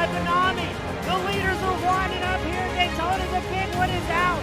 by Benami. The leaders are winding up here. Daytona, the big one is out.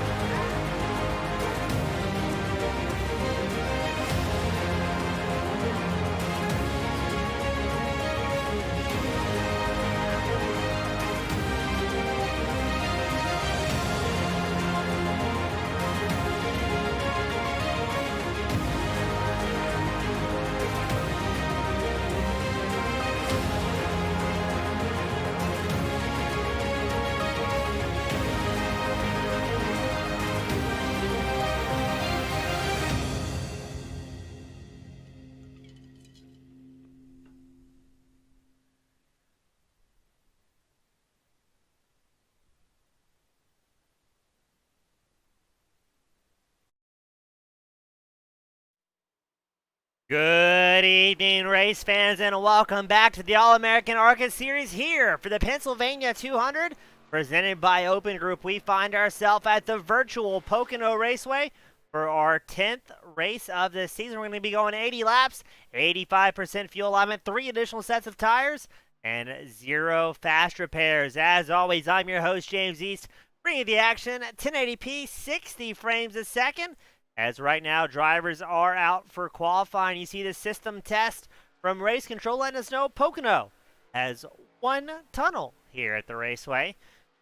Good evening, race fans, and welcome back to the All-American ARCA Series here for the Pennsylvania 200, presented by Open Group. We find ourselves at the virtual Pocono Raceway for our 10th race of the season. We're going to be going 80 laps, 85% fuel alignment, 3 additional sets of tires, and 0 fast repairs. As always, I'm your host, James East, bringing the action at 1080p, 60 frames a second. As right now, drivers are out for qualifying. You see the system test from race control letting us know Pocono has 1 tunnel here at the raceway.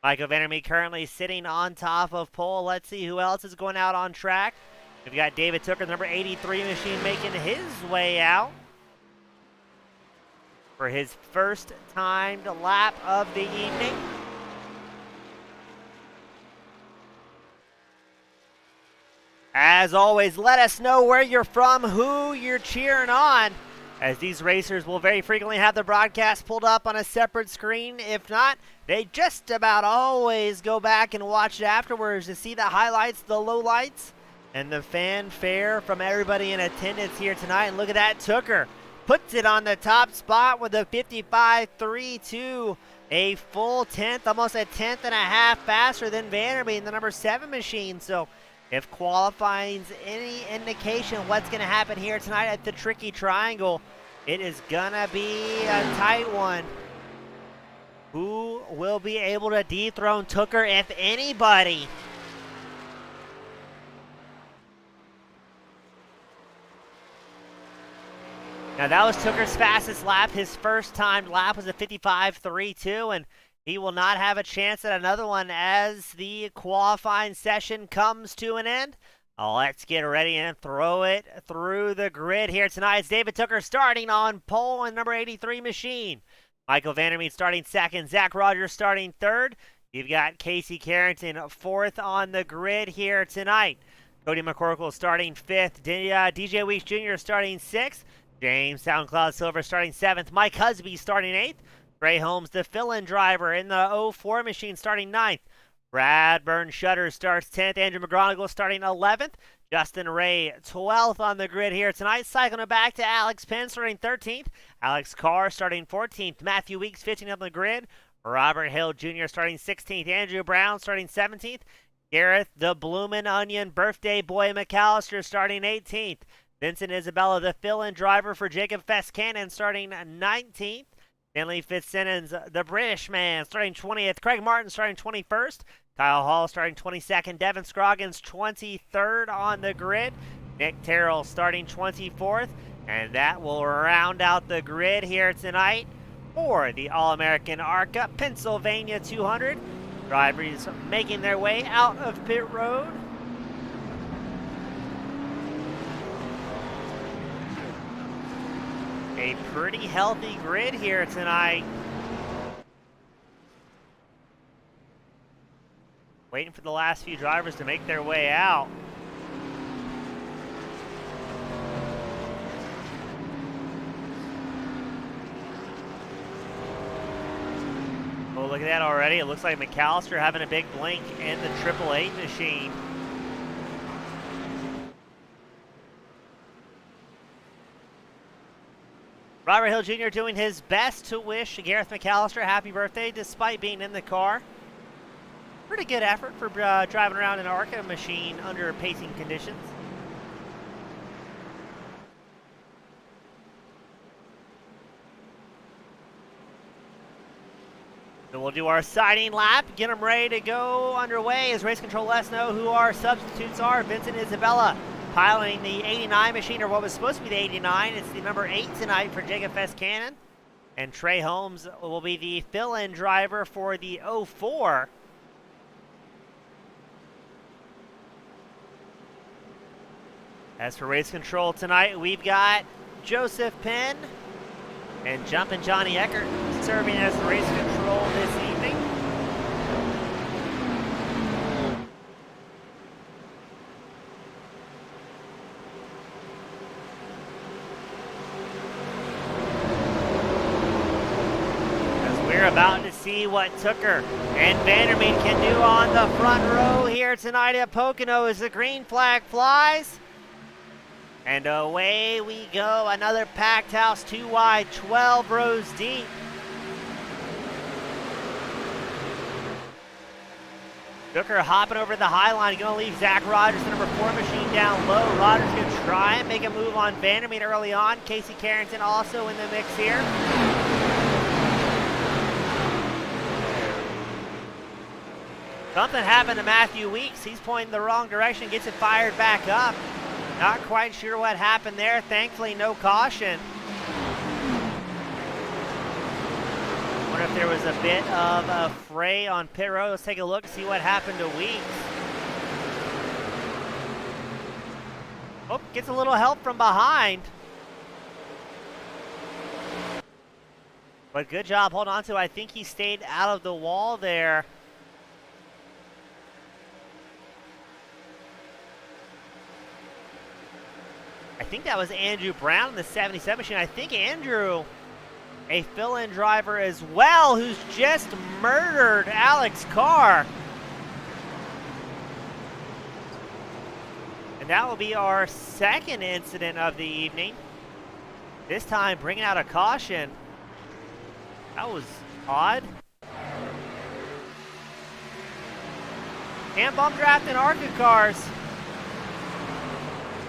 Michael Vandermeer currently sitting on top of pole. Let's see who else is going out on track. We've got David Tooker, the number 83 machine, making his way out for his first timed lap of the evening. As always, let us know where you're from, who you're cheering on, as these racers will very frequently have the broadcast pulled up on a separate screen. If not, they just about always go back and watch it afterwards to see the highlights, the lowlights, and the fanfare from everybody in attendance here tonight. And look at that, Tooker puts it on the top spot with a 55.32, a full tenth, almost a tenth and a half faster than Vandermeer in the number 7 machine. So if qualifying's any indication of what's going to happen here tonight at the Tricky Triangle, it is going to be a tight one. Who will be able to dethrone Tooker, if anybody? Now that was Tooker's fastest lap. His first timed lap was a 55.32, and he will not have a chance at another one as the qualifying session comes to an end. Let's get ready and throw it through the grid here tonight. It's David Tooker starting on pole in number 83 machine. Michael Vandermeer starting second. Zach Rogers starting third. You've got Casey Carrington fourth on the grid here tonight. Cody McCorkle starting fifth. DJ Weeks Jr. starting sixth. James SoundCloud Silver starting seventh. Mike Husby starting eighth. Ray Holmes, the fill-in driver in the 04 machine, starting 9th. Brad Burns Shutter starts 10th. Andrew McGonigal starting 11th. Justin Ray 12th on the grid here tonight. Cycling it back to Alex Penn starting 13th. Alex Carr starting 14th. Matthew Weeks 15th on the grid. Robert Hill Jr. starting 16th. Andrew Brown starting 17th. Gareth the Bloomin' Onion Birthday Boy McAllister starting 18th. Vincent Isabella, the fill-in driver for Jacob Fest-Cannon, starting 19th. Stanley Fitzsimmons, the British man, starting 20th. Craig Martin starting 21st. Kyle Hall starting 22nd. Devin Scroggins 23rd on the grid. Nick Terrell starting 24th. And that will round out the grid here tonight for the All-American ARCA Pennsylvania 200. Drivers making their way out of pit road. A pretty healthy grid here tonight. Waiting for the last few drivers to make their way out. Oh, look at that already. It looks like McAllister having a big blink in the 888 machine. Robert Hill Jr. doing his best to wish Gareth McAllister a happy birthday despite being in the car. Pretty good effort for driving around an ARCA machine under pacing conditions. we'll do our signing lap, get them ready to go underway as race control lets us know who our substitutes are. Vincent Isabella piloting the 89 machine, or what was supposed to be the 89. It's the number 8 tonight for Jacob Fess-Cannon. And Trey Holmes will be the fill-in driver for the 04. As for race control tonight, we've got Joseph Penn and Jumpin' Johnny Eckert serving as the race control this evening. As we're about to see what Tooker and Vandermeer can do on the front row here tonight at Pocono as the green flag flies. And away we go, another packed house, 2 wide, 12 rows deep. Tooker hopping over the high line, going to leave Zach Rogers, the number 4 machine, down low. Rogers going to try and make a move on Vandermeer early on. Casey Carrington also in the mix here. Something happened to Matthew Weeks. He's pointing the wrong direction, gets it fired back up. Not quite sure what happened there. Thankfully, no caution. Wonder if there was a bit of a fray on pit road. Let's take a look and see what happened to Weeks. Oh, gets a little help from behind. But good job holding on to. I think he stayed out of the wall there. I think that was Andrew Brown in the 77 machine. I think Andrew, a fill-in driver as well, who's just murdered Alex Carr. And that will be our second incident of the evening. This time bringing out a caution. That was odd. And bum draft in ARCA cars.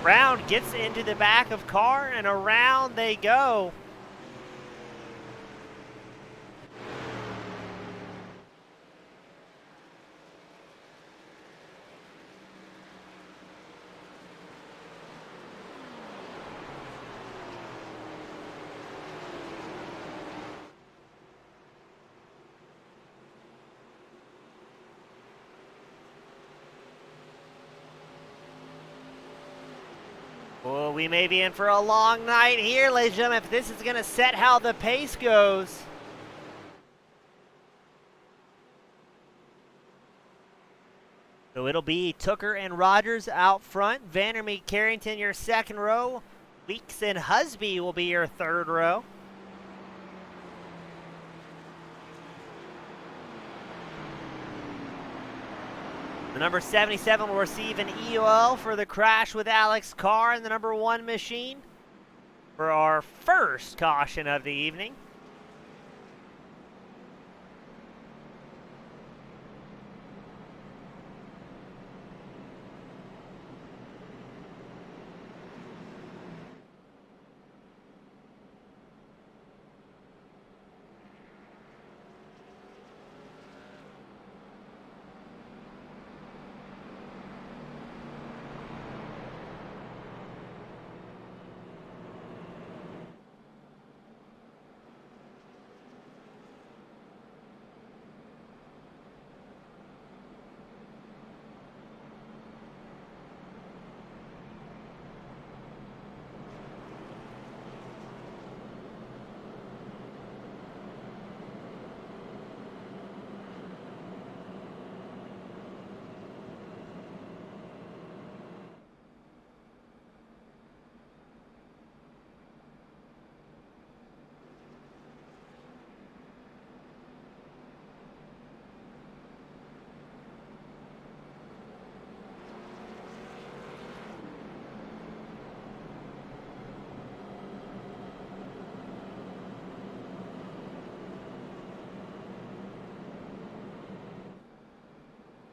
Brown gets into the back of Carr, and around they go. Well, we may be in for a long night here, ladies and gentlemen, if this is going to set how the pace goes. So it'll be Tooker and Rogers out front. Vandermeer, Carrington, your second row. Weeks and Husby will be your third row. The number 77 will receive an EOL for the crash with Alex Carr in the number 1 machine for our first caution of the evening.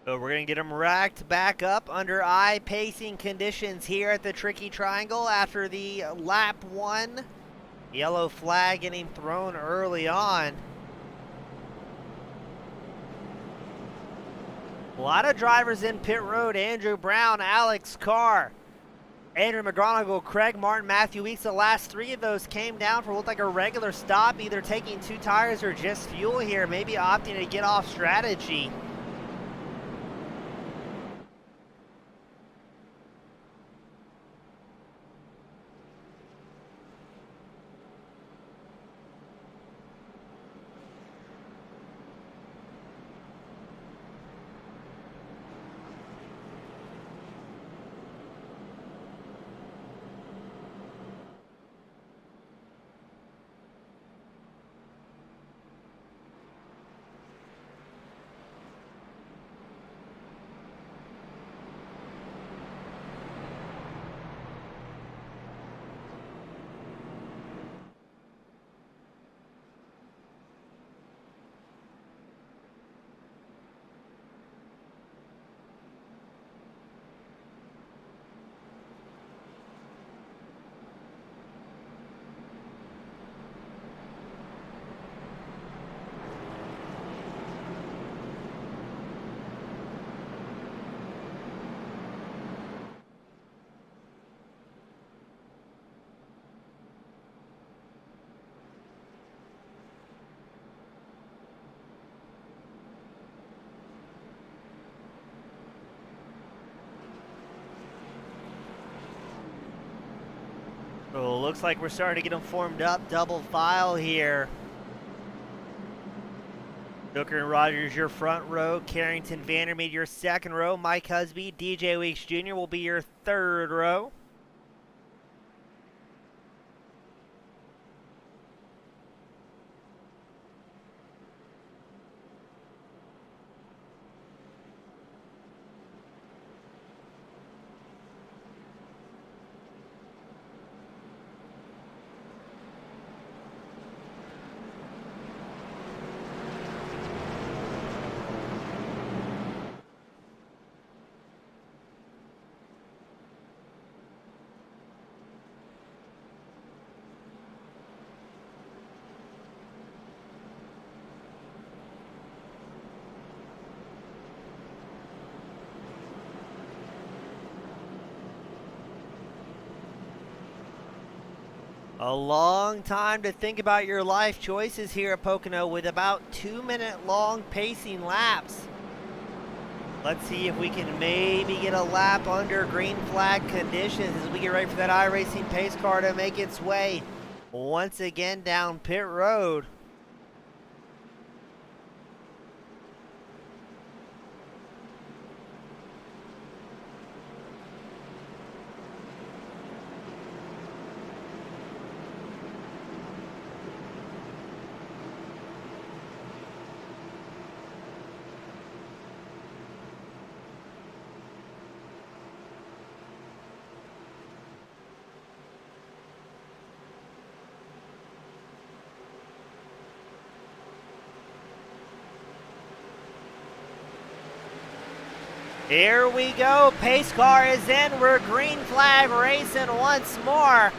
So we're going to get them racked back up under eye pacing conditions here at the Tricky Triangle after the lap 1 yellow flag getting thrown early on. lot of drivers in pit road. Andrew Brown, Alex Carr, Andrew McGonigal, Craig Martin, Matthew Weeks. The last three of those came down for what looked like a regular stop, either taking 2 tires or just fuel here, maybe opting to get off strategy. So looks like we're starting to get them formed up, double file here. Hooker and Rogers, your front row. Carrington, Vandermeer, your second row. Mike Husby, DJ Weeks Jr. will be your third row. A long time to think about your life choices here at Pocono with about 2-minute long pacing laps. Let's see if we can maybe get a lap under green flag conditions as we get ready for that iRacing pace car to make its way once again down pit road. Here we go, pace car is in, we're green flag racing once more.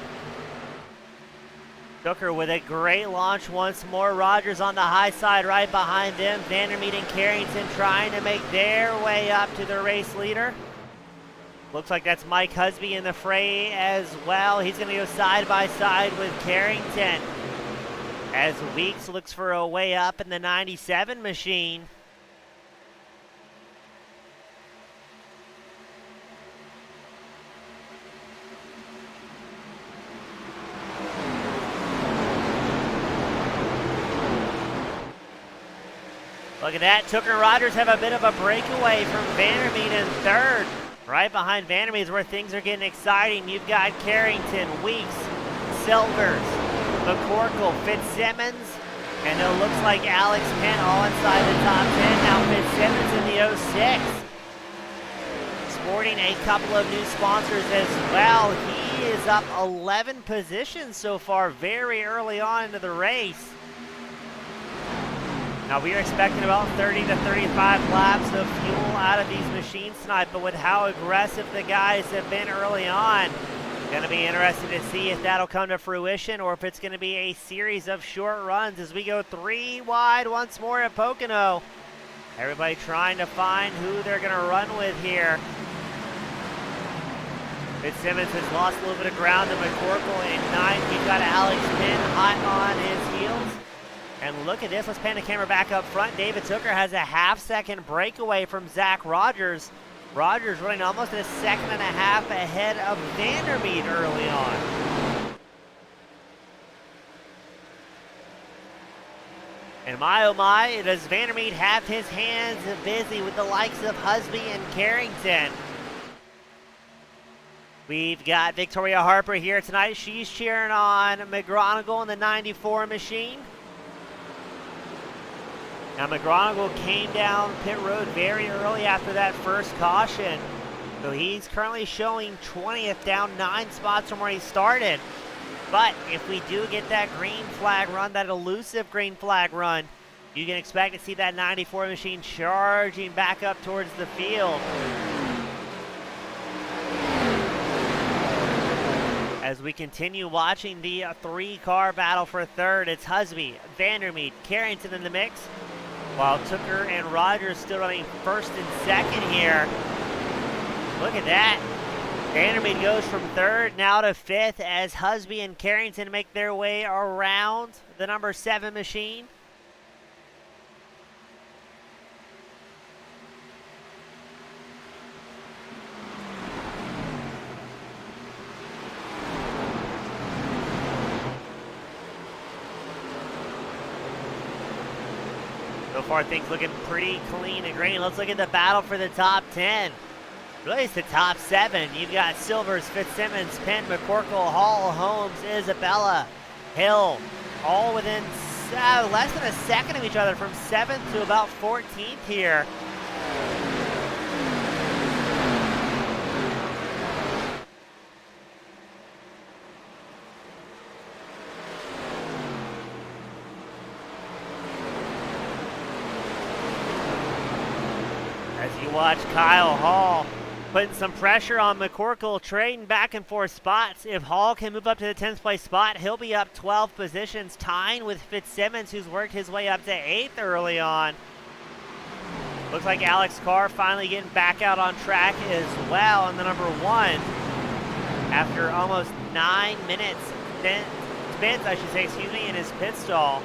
Hooker with a great launch once more. Rogers on the high side right behind them. Vandermeer and Carrington trying to make their way up to the race leader. Looks like that's Mike Husby in the fray as well. He's going to go side by side with Carrington as Weeks looks for a way up in the 97 machine. Look at that, Tucker and Rogers have a bit of a breakaway from Vandermeer in third. Right behind Vandermeer is where things are getting exciting. You've got Carrington, Weeks, Silvers, McCorkle, Fitzsimmons, and it looks like Alex Penn all inside the top 10. Now Fitzsimmons in the 06. Sporting a couple of new sponsors as well. He is up 11 positions so far, very early on into the race. Now we are expecting about 30 to 35 laps of fuel out of these machines tonight, but with how aggressive the guys have been early on, going to be interested to see if that'll come to fruition or if it's going to be a series of short runs as we go 3 wide once more at Pocono. Everybody trying to find who they're going to run with here. Fitzsimmons has lost a little bit of ground to McCorkle in 9th. You've got Alex Pinn hot on his heels. And look at this. Let's pan the camera back up front. David Tooker has a half-second breakaway from Zach Rogers. Rogers running almost a second and a half ahead of Vandermeed early on. And my oh my, does Vandermeed have his hands busy with the likes of Husby and Carrington. We've got Victoria Harper here tonight. She's cheering on McGronigle in the 94 machine. Now McGronigle came down pit road very early after that first caution. So he's currently showing 20th, down 9 spots from where he started. But if we do get that green flag run, that elusive green flag run, you can expect to see that 94 machine charging back up towards the field. As we continue watching the 3-car battle for third, it's Husby, Vandermeed, Carrington in the mix, while Tooker and Rogers still running first and second here. Look at that. Vandermeed goes from third now to 5th as Husby and Carrington make their way around the number 7 machine. So far, things looking pretty clean and green. Let's look at the battle for the top 10. Really, it's the top 7. You've got Silvers, Fitzsimmons, Penn, McCorkle, Hall, Holmes, Isabella, Hill, all within less than a second of each other from 7th to about 14th here. As you watch Kyle Hall putting some pressure on McCorkle, trading back and forth spots. If Hall can move up to the 10th place spot, he'll be up 12 positions, tying with Fitzsimmons, who's worked his way up to 8th early on. Looks like Alex Carr finally getting back out on track as well in the number 1 after almost 9 minutes spent, in his pit stall.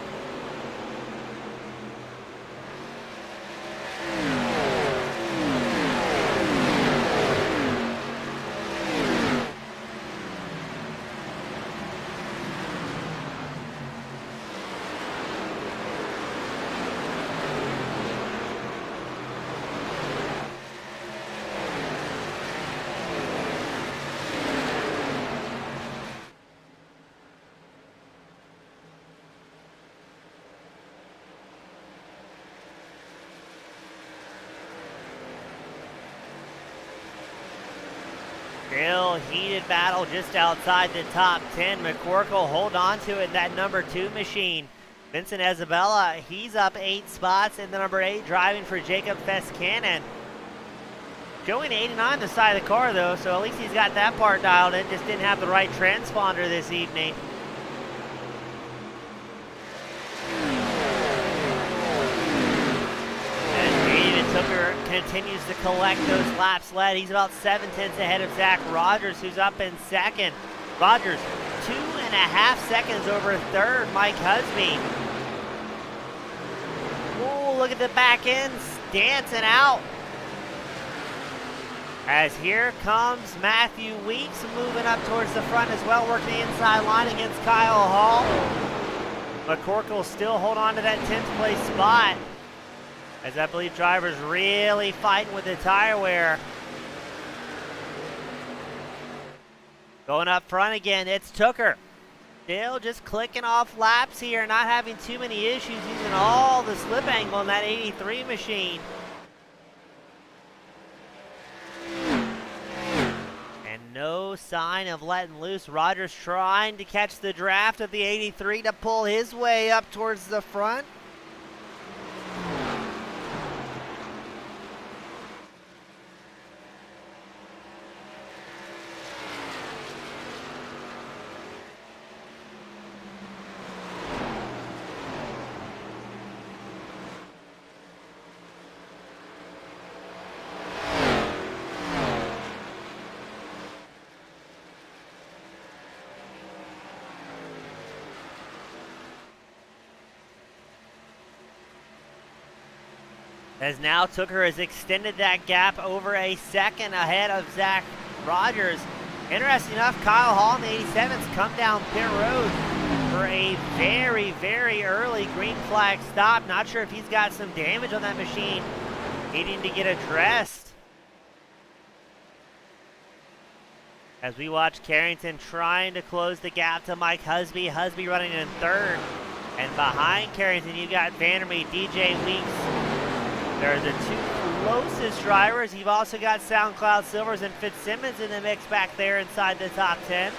Still heated battle just outside the top 10. McCorkle hold on to it, that number 2 machine. Vincent Isabella, he's up 8 spots in the number 8, driving for Jacob Fescannon. Showing 89 the side of the car though, so at least he's got that part dialed in. Just didn't have the right transponder this evening. Tooker continues to collect those laps led. He's about 7/10 ahead of Zach Rogers, who's up in second. Rogers, 2.5 seconds over third, Mike Husby. Oh, look at the back ends dancing out. As here comes Matthew Weeks moving up towards the front as well, working the inside line against Kyle Hall. McCorkle still hold on to that 10th place spot, as I believe drivers really fighting with the tire wear. Going up front again, it's Tooker. Still just clicking off laps here, not having too many issues, using all the slip angle in that 83 machine. And no sign of letting loose. Rogers trying to catch the draft of the 83 to pull his way up towards the front. As now Tooker has extended that gap over a second ahead of Zach Rogers. Interesting enough, Kyle Hall in the 87's come down pit road for a very, very early green flag stop. Not sure if he's got some damage on that machine needing to get addressed. As we watch Carrington trying to close the gap to Mike Husby. Husby running in third. And behind Carrington, you've got Vandermeet, DJ Weeks. They're the two closest drivers. You've also got SoundCloud Silvers and Fitzsimmons in the mix back there inside the top 10.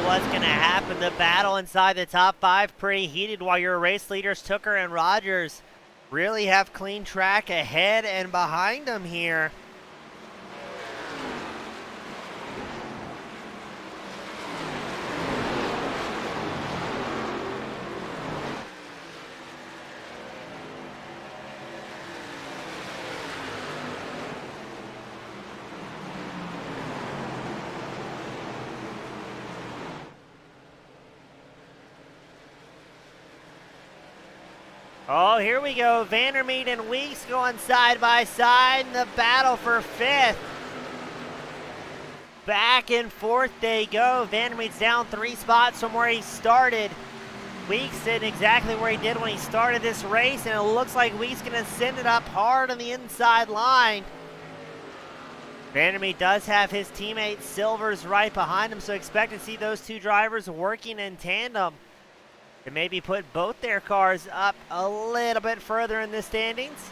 What's going to happen? The battle inside the top 5 pretty heated, while your race leaders Tooker and Rogers really have clean track ahead and behind them here. Oh, here we go. Vandermeet and Weeks going side by side in the battle for 5th. Back and forth they go. Vandermeet's down 3 spots from where he started. Weeks sitting exactly where he did when he started this race, and it looks like Weeks going to send it up hard on the inside line. Vandermeet does have his teammate Silvers right behind him, so expect to see those two drivers working in tandem to maybe put both their cars up a little bit further in the standings.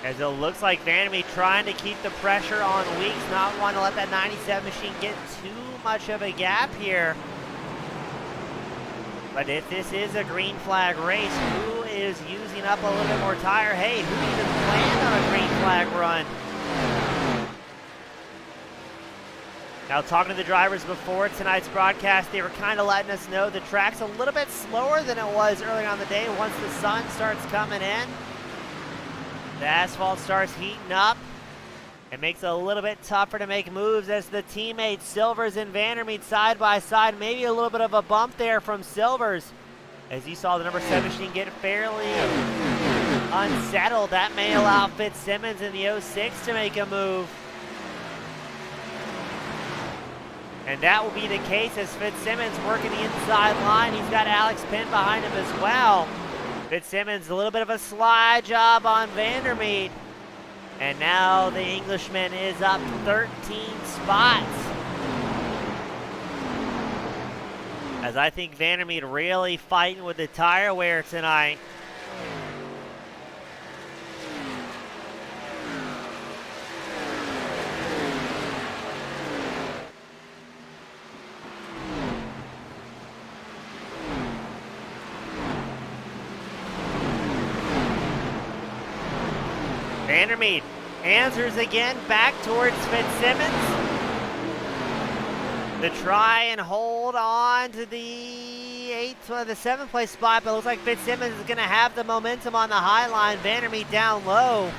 As it looks like Vandermeet trying to keep the pressure on Weeks, not wanting to let that 97 machine get too much of a gap here. But if this is a green flag race, who is using up a little bit more tire? Hey, who even planned on a green flag run? Now, talking to the drivers before tonight's broadcast, they were kind of letting us know the track's a little bit slower than it was earlier on the day once the sun starts coming in. The asphalt starts heating up. It makes it a little bit tougher to make moves as the teammates Silvers and Vandermeet side by side. Maybe a little bit of a bump there from Silvers. As you saw the number 7 machine get fairly unsettled. That may allow Fitzsimmons in the 06 to make a move. And that will be the case as Fitzsimmons working the inside line. He's got Alex Penn behind him as well. Fitzsimmons, a little bit of a slide job on Vandermeet. And now the Englishman is up 13 spots. As I think Vandermeet really fighting with the tire wear tonight. Vandermeet answers again back towards Fitzsimmons to try and hold on to the 7th place spot, but it looks like Fitzsimmons is going to have the momentum on the high line. Vandermeet down low.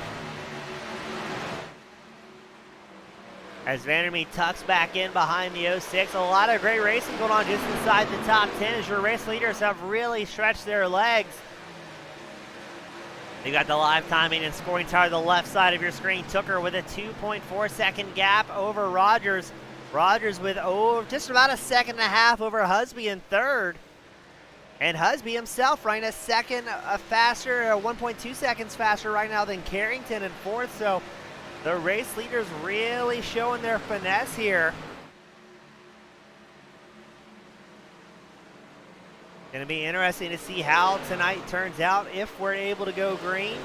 As Vandermeet tucks back in behind the 06. A lot of great racing going on just inside the top 10 as your race leaders have really stretched their legs. You got the live timing and scoring tire to the left side of your screen. Tooker with a 2.4 second gap over Rogers. Rogers with just about a second and a half over Husby in third. And Husby himself running a second faster, 1.2 seconds faster right now than Carrington in fourth. So the race leaders really showing their finesse here. Going to be interesting to see how tonight turns out if we're able to go green.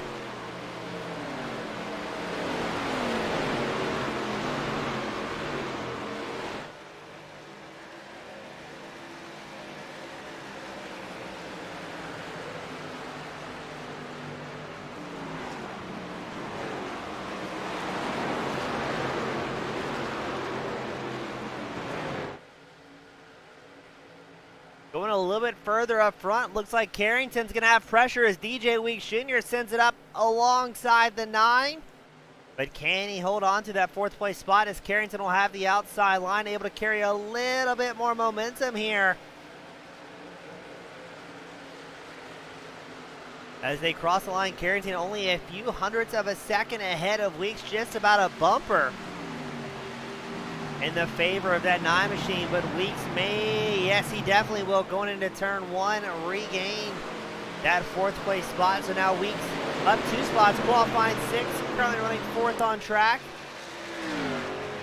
Going a little bit further up front, looks like Carrington's going to have pressure as DJ Weeks Jr. sends it up alongside the 9. But can he hold on to that 4th place spot as Carrington will have the outside line, able to carry a little bit more momentum here. As they cross the line, Carrington only a few hundredths of a second ahead of Weeks, just about a bumper in the favor of that 9 machine, but Weeks may, yes, he definitely will, going into turn 1, regain that 4th place spot. So now Weeks up 2 spots, qualifying 6th, currently running 4th on track.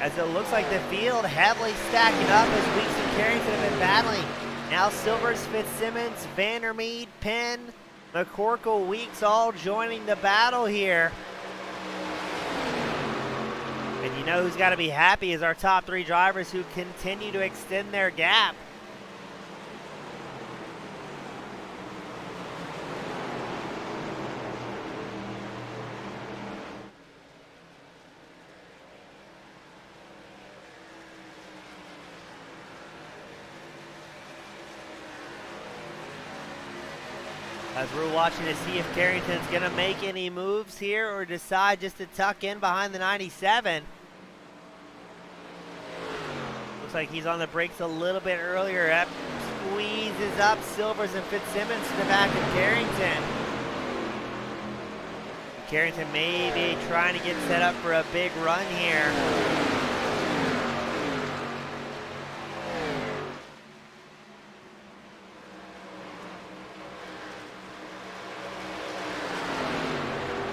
As it looks like the field heavily stacking up as Weeks and Carrington have been battling. Now Silvers, Fitzsimmons, Vandermeed, Penn, McCorkle, Weeks all joining the battle here. And you know who's got to be happy is our top 3 drivers who continue to extend their gap. As we're watching to see if Carrington's going to make any moves here or decide just to tuck in behind the 97. Looks like he's on the brakes a little bit earlier. Up, squeezes up Silvers and Fitzsimmons to the back of Carrington. Carrington may be trying to get set up for a big run here.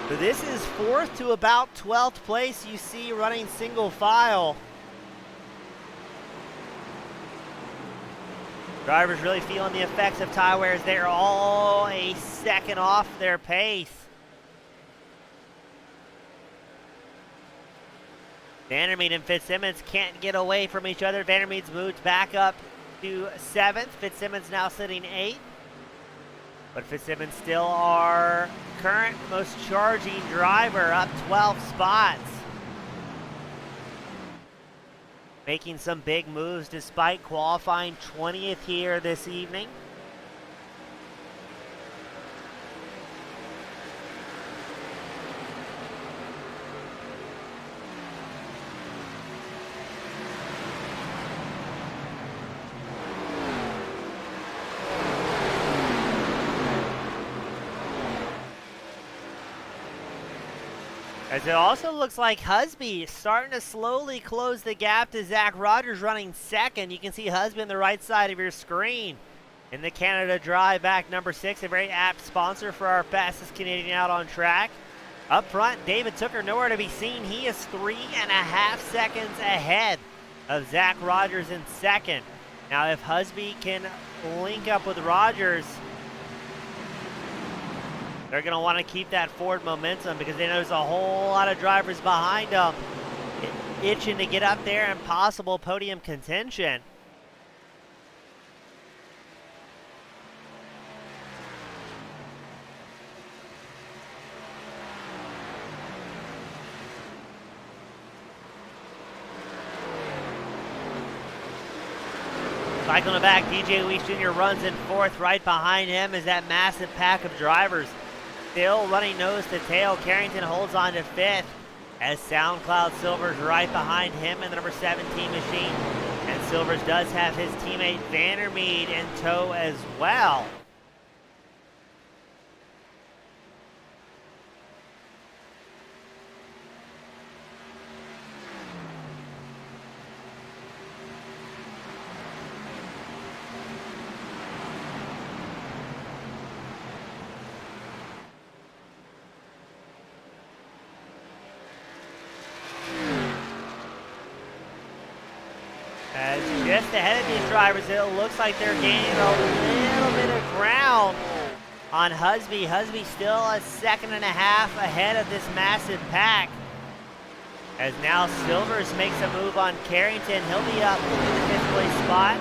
So this is 4th to about 12th place, you see running single file. Drivers really feeling the effects of tie wears. They're all a second off their pace. Vandermeed and Fitzsimmons can't get away from each other. Vandermeed's moved back up to 7th. Fitzsimmons now sitting 8th. But Fitzsimmons still our current most charging driver, up 12 spots. Making some big moves despite qualifying 20th here this evening. As it also looks like Husby is starting to slowly close the gap to Zach Rogers running 2nd. You can see Husby on the right side of your screen. In the Canada Dry back number 6, a very apt sponsor for our fastest Canadian out on track. Up front, David Tooker nowhere to be seen. He is 3.5 seconds ahead of Zach Rogers in 2nd. Now if Husby can link up with Rogers, they're going to want to keep that forward momentum because they know there's a whole lot of drivers behind them itching to get up there and possible podium contention. Cycling back, DJ Weeks Jr. runs in 4th. Right behind him is that massive pack of drivers. Still running nose to tail. Carrington holds on to 5th as SoundCloud Silvers right behind him in the number 17 machine. And Silvers does have his teammate Vandermeed in tow as well. As just ahead of these drivers, it looks like they're gaining a little bit of ground on Husby. Husby still a 1.5 seconds ahead of this massive pack. As now Silvers makes a move on Carrington. He'll be up in the 5th place spot.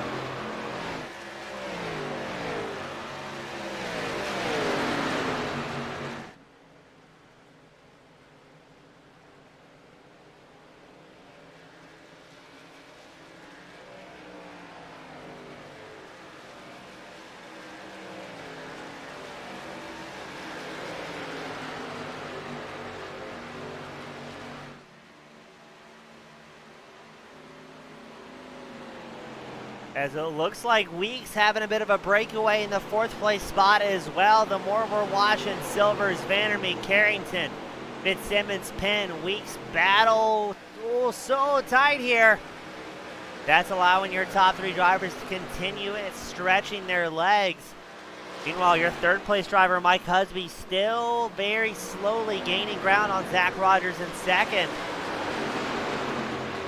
As it looks like Weeks having a bit of a breakaway in the 4th place spot as well. The more we're watching Silvers, Vandermeer, Carrington, Fitzsimmons, Penn, Weeks battle. Oh, so tight here. That's allowing your top 3 drivers to continue it, stretching their legs. Meanwhile, your 3rd place driver, Mike Husby, still very slowly gaining ground on Zach Rogers in 2nd.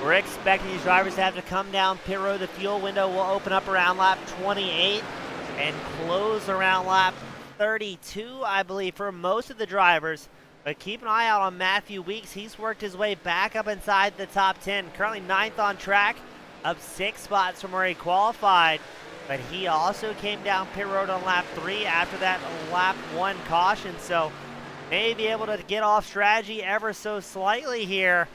We're expecting these drivers to have to come down pit road. The fuel window will open up around lap 28 and close around lap 32, I believe, for most of the drivers. But keep an eye out on Matthew Weeks. He's worked his way back up inside the top 10. Currently 9th on track, up 6 spots from where he qualified. But he also came down pit road on lap 3 after that lap 1 caution. So may be able to get off strategy ever so slightly here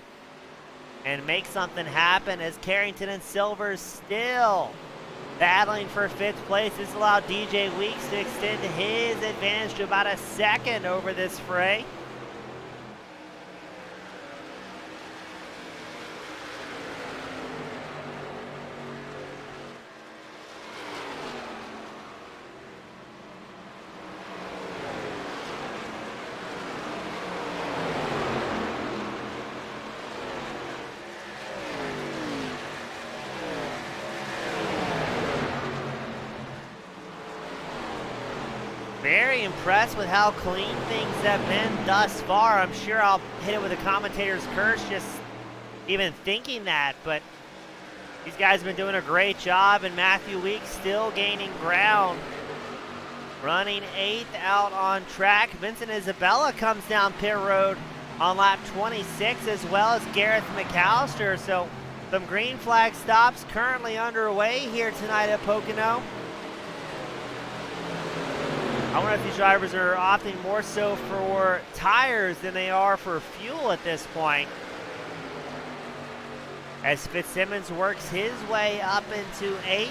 and make something happen, as Carrington and Silvers still battling for 5th place. This allowed DJ Weeks to extend his advantage to about a 2nd over this fray. Very impressed with how clean things have been thus far. I'm sure I'll hit it with a commentator's curse just even thinking that, but these guys have been doing a great job, and Matthew Weeks still gaining ground. Running 8th out on track. Vincent Isabella comes down pit road on lap 26, as well as Gareth McAllister. So some green flag stops currently underway here tonight at Pocono. I wonder if these drivers are opting more so for tires than they are for fuel at this point. As Fitzsimmons works his way up into 8th.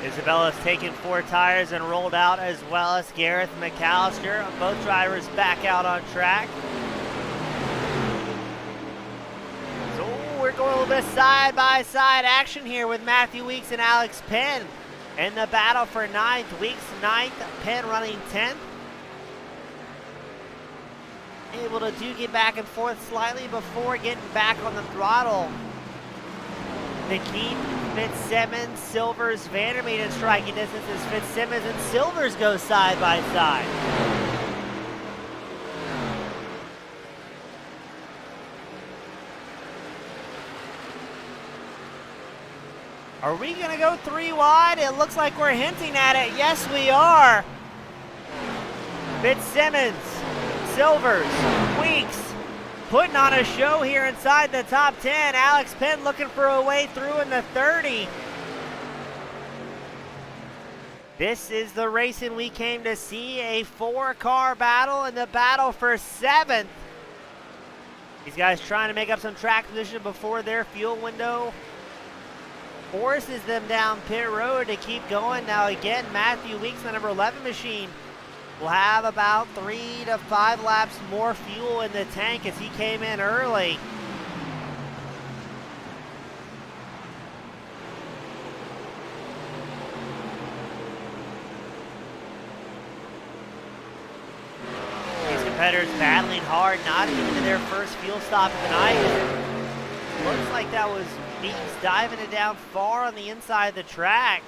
Isabella's taken 4 tires and rolled out, as well as Gareth McAllister. Both drivers back out on track. So we're going a little bit side-by-side action here with Matthew Weeks and Alex Penn in the battle for 9th. Weeks 9th, Penn running 10th. Able to get back and forth slightly before getting back on the throttle to keep Fitzsimmons, Silvers, Vandermeer in striking distance as Fitzsimmons and Silvers go side by side. Are we going to go 3 wide? It looks like we're hinting at it. Yes, we are. Fitzsimmons, Silvers, Weeks, putting on a show here inside the top 10. Alex Penn looking for a way through in the 30. This is the racing we came to see, a 4-car battle in the battle for 7th. These guys trying to make up some track position before their fuel window forces them down pit road to keep going. Now again, Matthew Weeks, the number 11 machine, will have about 3 to 5 laps more fuel in the tank as he came in early. These competitors battling hard, not even to their first fuel stop of the night. Looks like that was Weeks diving it down far on the inside of the track.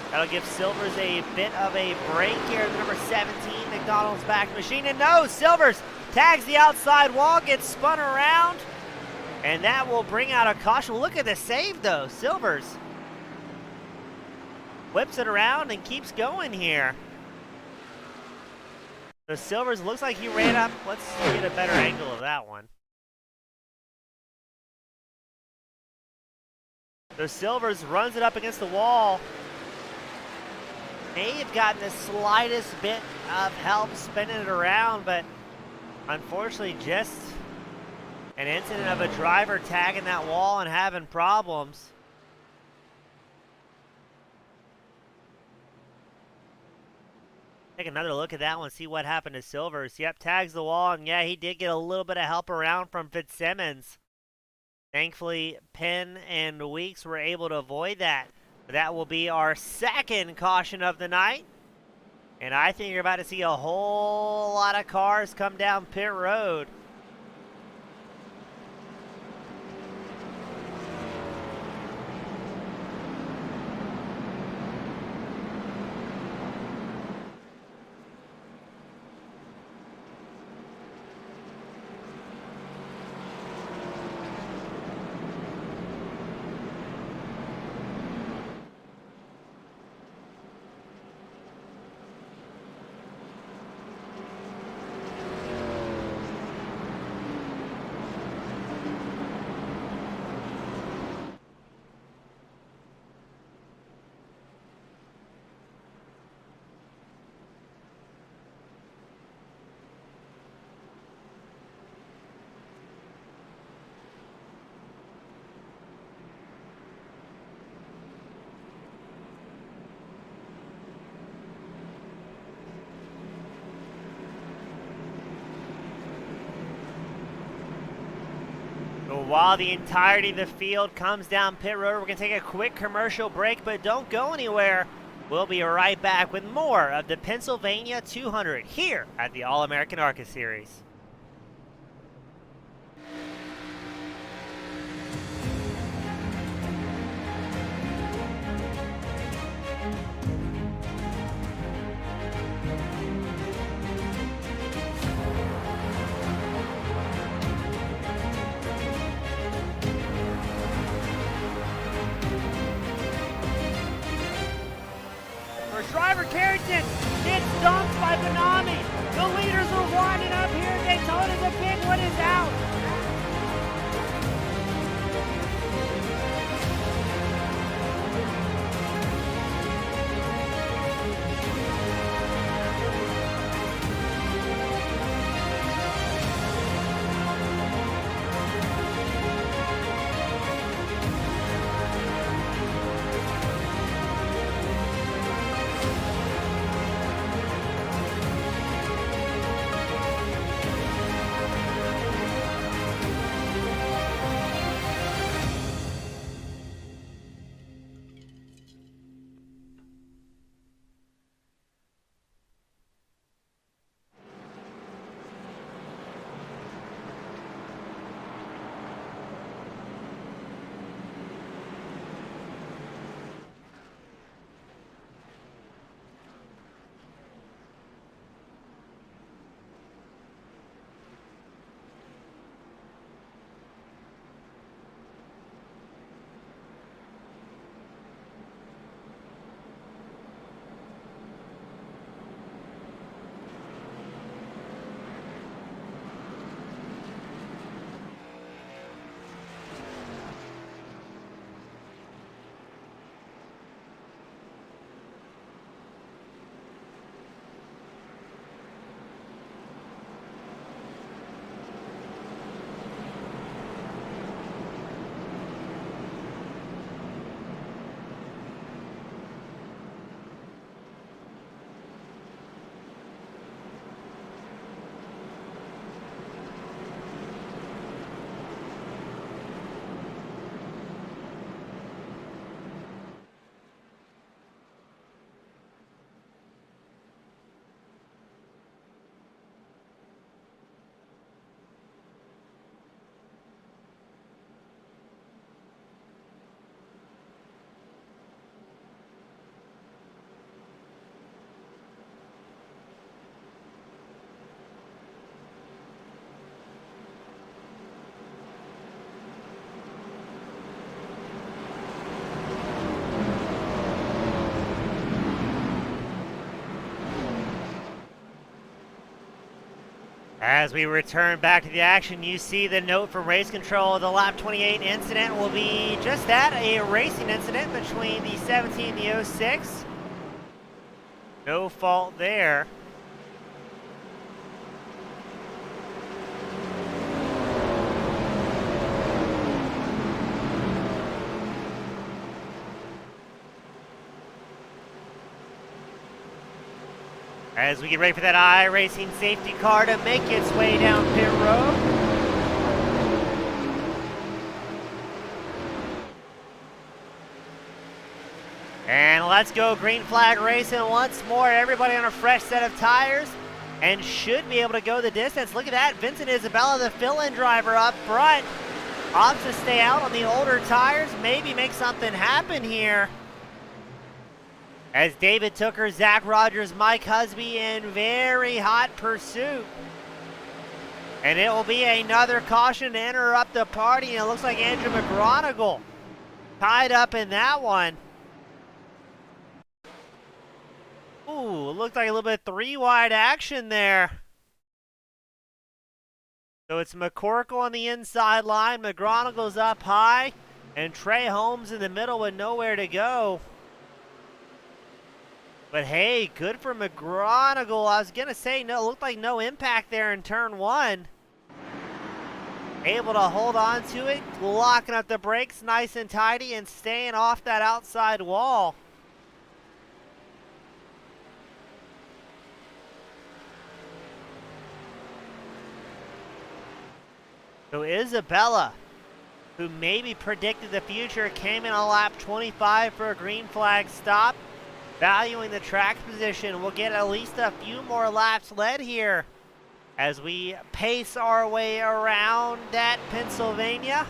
That'll give Silvers a bit of a break here. The number 17 McDonald's back machine. And no, Silvers tags the outside wall, gets spun around, and that will bring out a caution. Look at the save, though. Silvers whips it around and keeps going here. So Silvers looks like he ran up. Let's get a better angle of that one. So Silvers runs it up against the wall. May have gotten the slightest bit of help spinning it around, but unfortunately just an incident of a driver tagging that wall and having problems. Take another look at that one, see what happened to Silvers. Yep, tags the wall, and yeah, he did get a little bit of help around from Fitzsimmons. Thankfully, Penn and Weeks were able to avoid that. But that will be our second caution of the night. And I think you're about to see a whole lot of cars come down pit road. So while the entirety of the field comes down pit road, we're going to take a quick commercial break, but don't go anywhere. We'll be right back with more of the Pennsylvania 200 here at the All-American ARCA Series. Driver Carrington gets dumped by Benami. The leaders are winding up here. Daytona, the big one is out. As we return back to the action, you see the note from race control. The lap 28 incident will be just that, a racing incident between the 17 and the 06. No fault there. As we get ready for that iRacing safety car to make its way down pit road. And let's go green flag racing once more. Everybody on a fresh set of tires and should be able to go the distance. Look at that, Vincent Isabella, the fill-in driver up front. Opts to stay out on the older tires, maybe make something happen here. As David Tooker, Zach Rogers, Mike Husby in very hot pursuit. And it will be another caution to interrupt the party, and it looks like Andrew McGronigal tied up in that one. Ooh, looked like a little bit three-wide action there. So it's McCorkle on the inside line, McGronigal's up high, and Trey Holmes in the middle with nowhere to go. But hey, good for McGronigal. I was going to say, no, looked like no impact there in turn one. Able to hold on to it, locking up the brakes nice and tidy and staying off that outside wall. So Isabella, who maybe predicted the future, came in on lap 25 for a green flag stop. Valuing the track position, we'll get at least a few more laps led here as we pace our way around at Pennsylvania.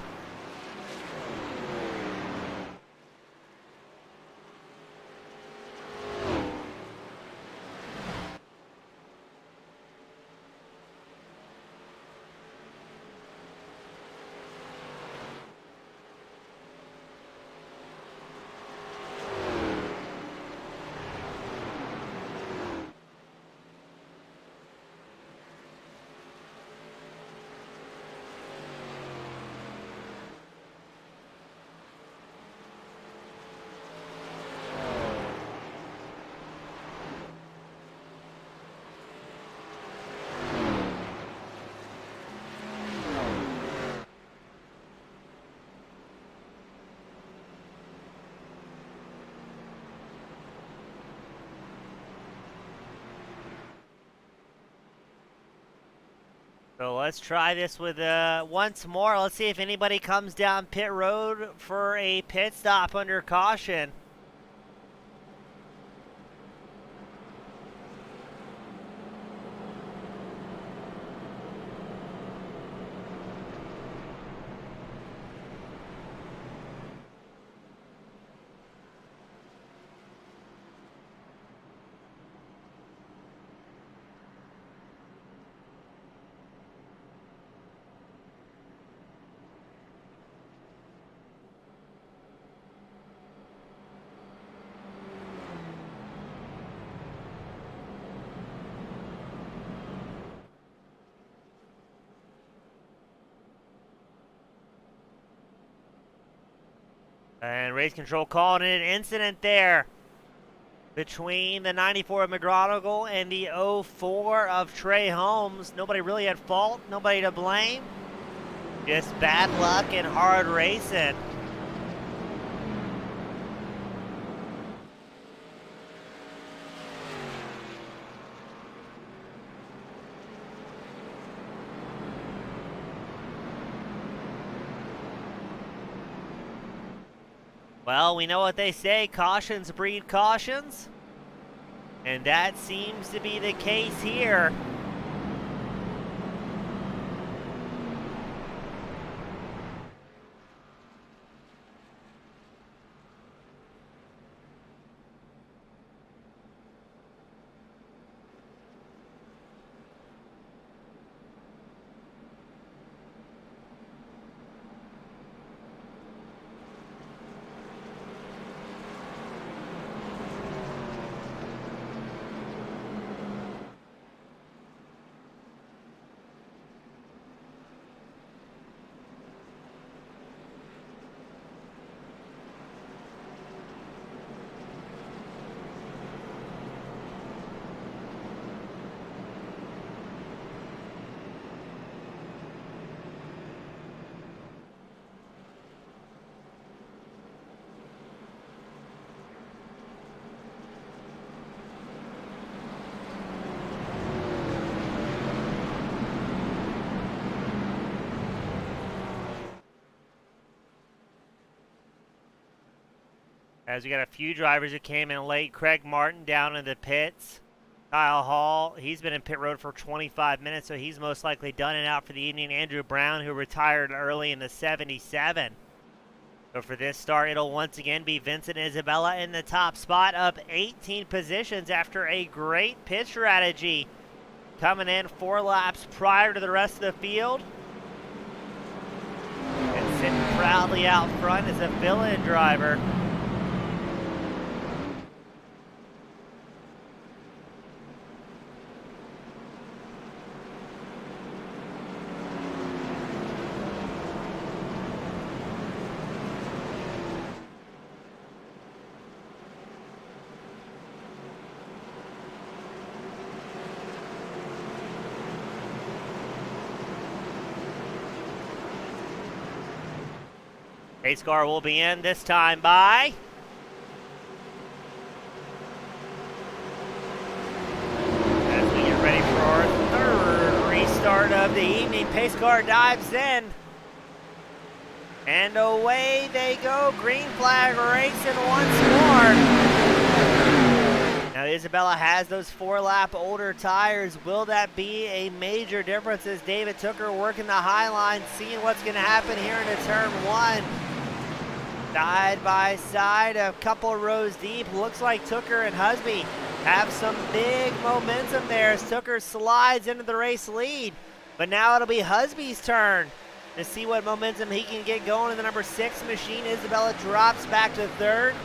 So let's try this with once more. Let's see if anybody comes down pit road for a pit stop under caution. And race control calling an incident there between the 94 of McGronigal and the 04 of Trey Holmes. Nobody really at fault, nobody to blame. Just bad luck and hard racing. Well, we know what they say, cautions breed cautions, and that seems to be the case here. As we got a few drivers who came in late. Craig Martin down in the pits. Kyle Hall, he's been in pit road for 25 minutes, so he's most likely done and out for the evening. Andrew Brown, who retired early in the 77. So for this start, it'll once again be Vincent Isabella in the top spot, up 18 positions after a great pit strategy. Coming in 4 laps prior to the rest of the field. And sitting proudly out front is a villain driver. Pace car will be in this time by as we get ready for our third restart of the evening. Pace car dives in. And away they go. Green flag racing once more. Now Isabella has those 4-lap older tires. Will that be a major difference as David Tooker working the high line, seeing what's going to happen here into turn 1. Side by side, a couple rows deep. Looks like Tooker and Husby have some big momentum there as Tooker slides into the race lead. But now it'll be Husby's turn to see what momentum he can get going in the number 6 machine. Isabella drops back to 3rd.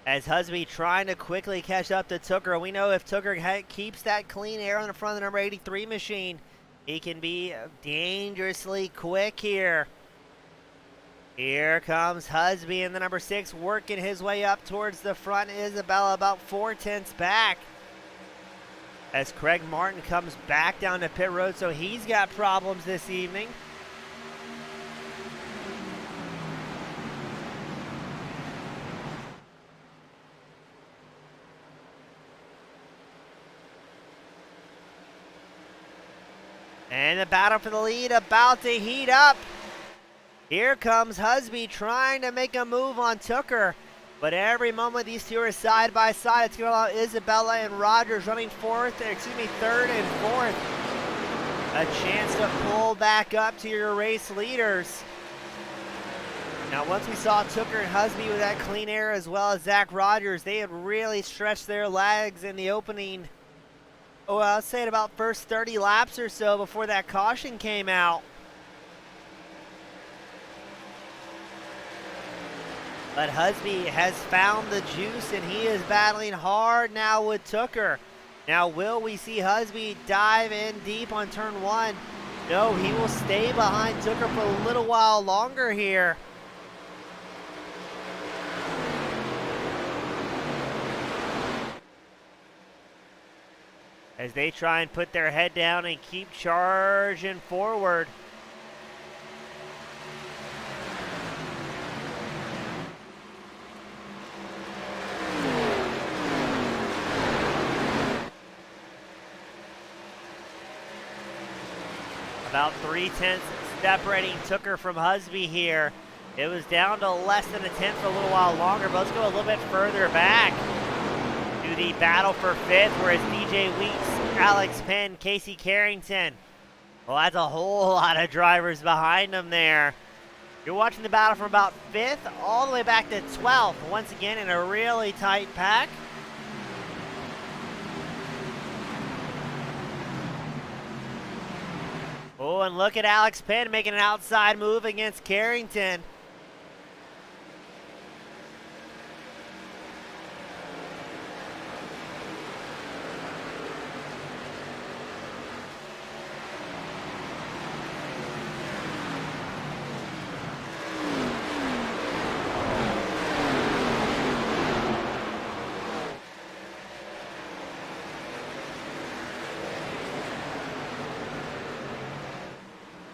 As Husby trying to quickly catch up to Tooker. We know if Tooker keeps that clean air in the front of the number 83 machine, he can be dangerously quick here. Here comes Husby in the number 6, working his way up towards the front. Isabella about 4/10 back. As Craig Martin comes back down to pit road, so he's got problems this evening. And the battle for the lead about to heat up. Here comes Husby trying to make a move on Tooker. But every moment these two are side by side, it's going to allow Isabella and Rogers running third and fourth. A chance to pull back up to your race leaders. Now once we saw Tooker and Husby with that clean air as well as Zach Rogers, they had really stretched their legs in the opening, I'll say it about first 30 laps or so before that caution came out. But Husby has found the juice and he is battling hard now with Tooker. Now will we see Husby dive in deep on turn 1? No, he will stay behind Tooker for a little while longer here. As they try and put their head down and keep charging forward. About 3/10 separating Tooker from Husby here. It was down to less than a tenth for a little while longer, but let's go a little bit further back to the battle for 5th, where it's DJ Weeks, Alex Penn, Casey Carrington. Well, that's a whole lot of drivers behind them there. You're watching the battle from about 5th all the way back to 12th. Once again in a really tight pack. Oh, and look at Alex Penn making an outside move against Carrington.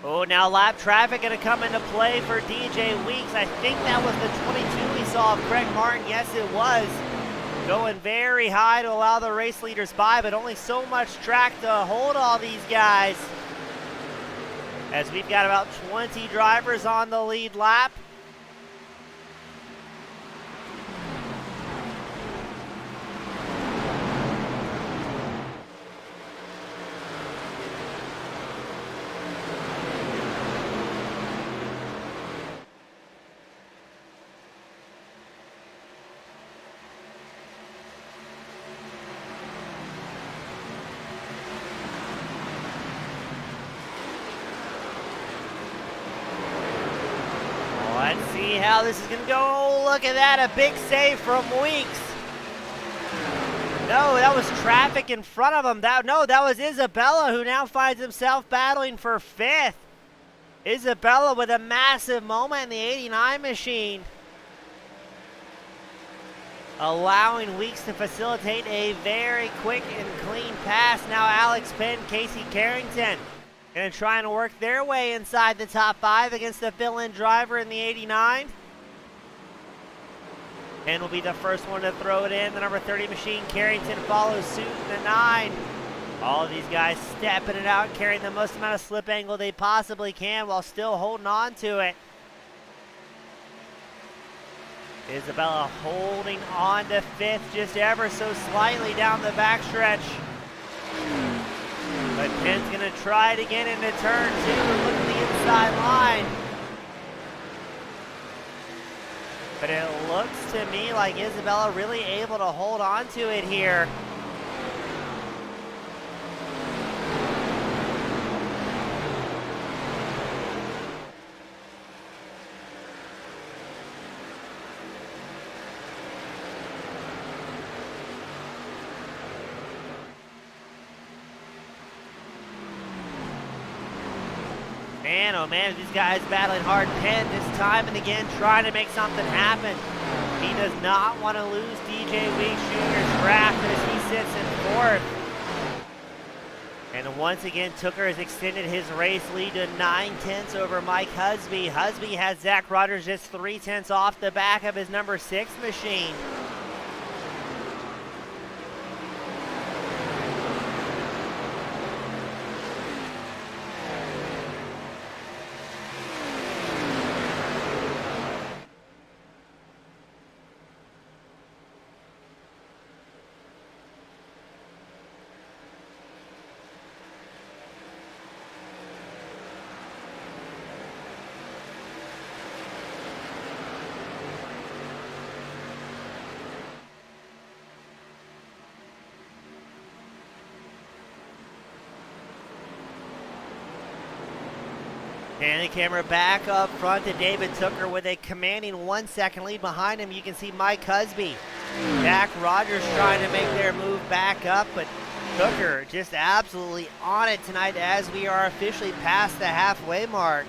Oh, now lap traffic going to come into play for DJ Weeks. I think that was the 22 we saw of Craig Martin. Yes, it was. Going very high to allow the race leaders by, but only so much track to hold all these guys. As we've got about 20 drivers on the lead lap. Let's see how this is going to go. Oh, look at that, a big save from Weeks. No, that was traffic in front of him. That was Isabella, who now finds himself battling for 5th. Isabella with a massive moment in the 89 machine, allowing Weeks to facilitate a very quick and clean pass. Now Alex Penn, Casey Carrington going to try and work their way inside the top 5 against the fill-in driver in the 89. And will be the first one to throw it in. The number 30 machine, Carrington, follows suit in the 9. All of these guys stepping it out, carrying the most amount of slip angle they possibly can while still holding on to it. Isabella holding on to 5th just ever so slightly down the backstretch. But Penn's going to try it again into turn 2 and look at the inside line. But it looks to me like Isabella really able to hold on to it here. Man, oh man, these guys battling hard. Penn this time and again trying to make something happen. He does not want to lose DJ Weeks Jr.'s draft as he sits in 4th. And once again, Tooker has extended his race lead to 9/10 over Mike Husby. Husby has Zach Rogers just 3/10 off the back of his number 6 machine. And the camera back up front to David Tooker with a commanding 1-second lead behind him. You can see Mike Husby, Jack Rogers trying to make their move back up, but Tooker just absolutely on it tonight as we are officially past the halfway mark.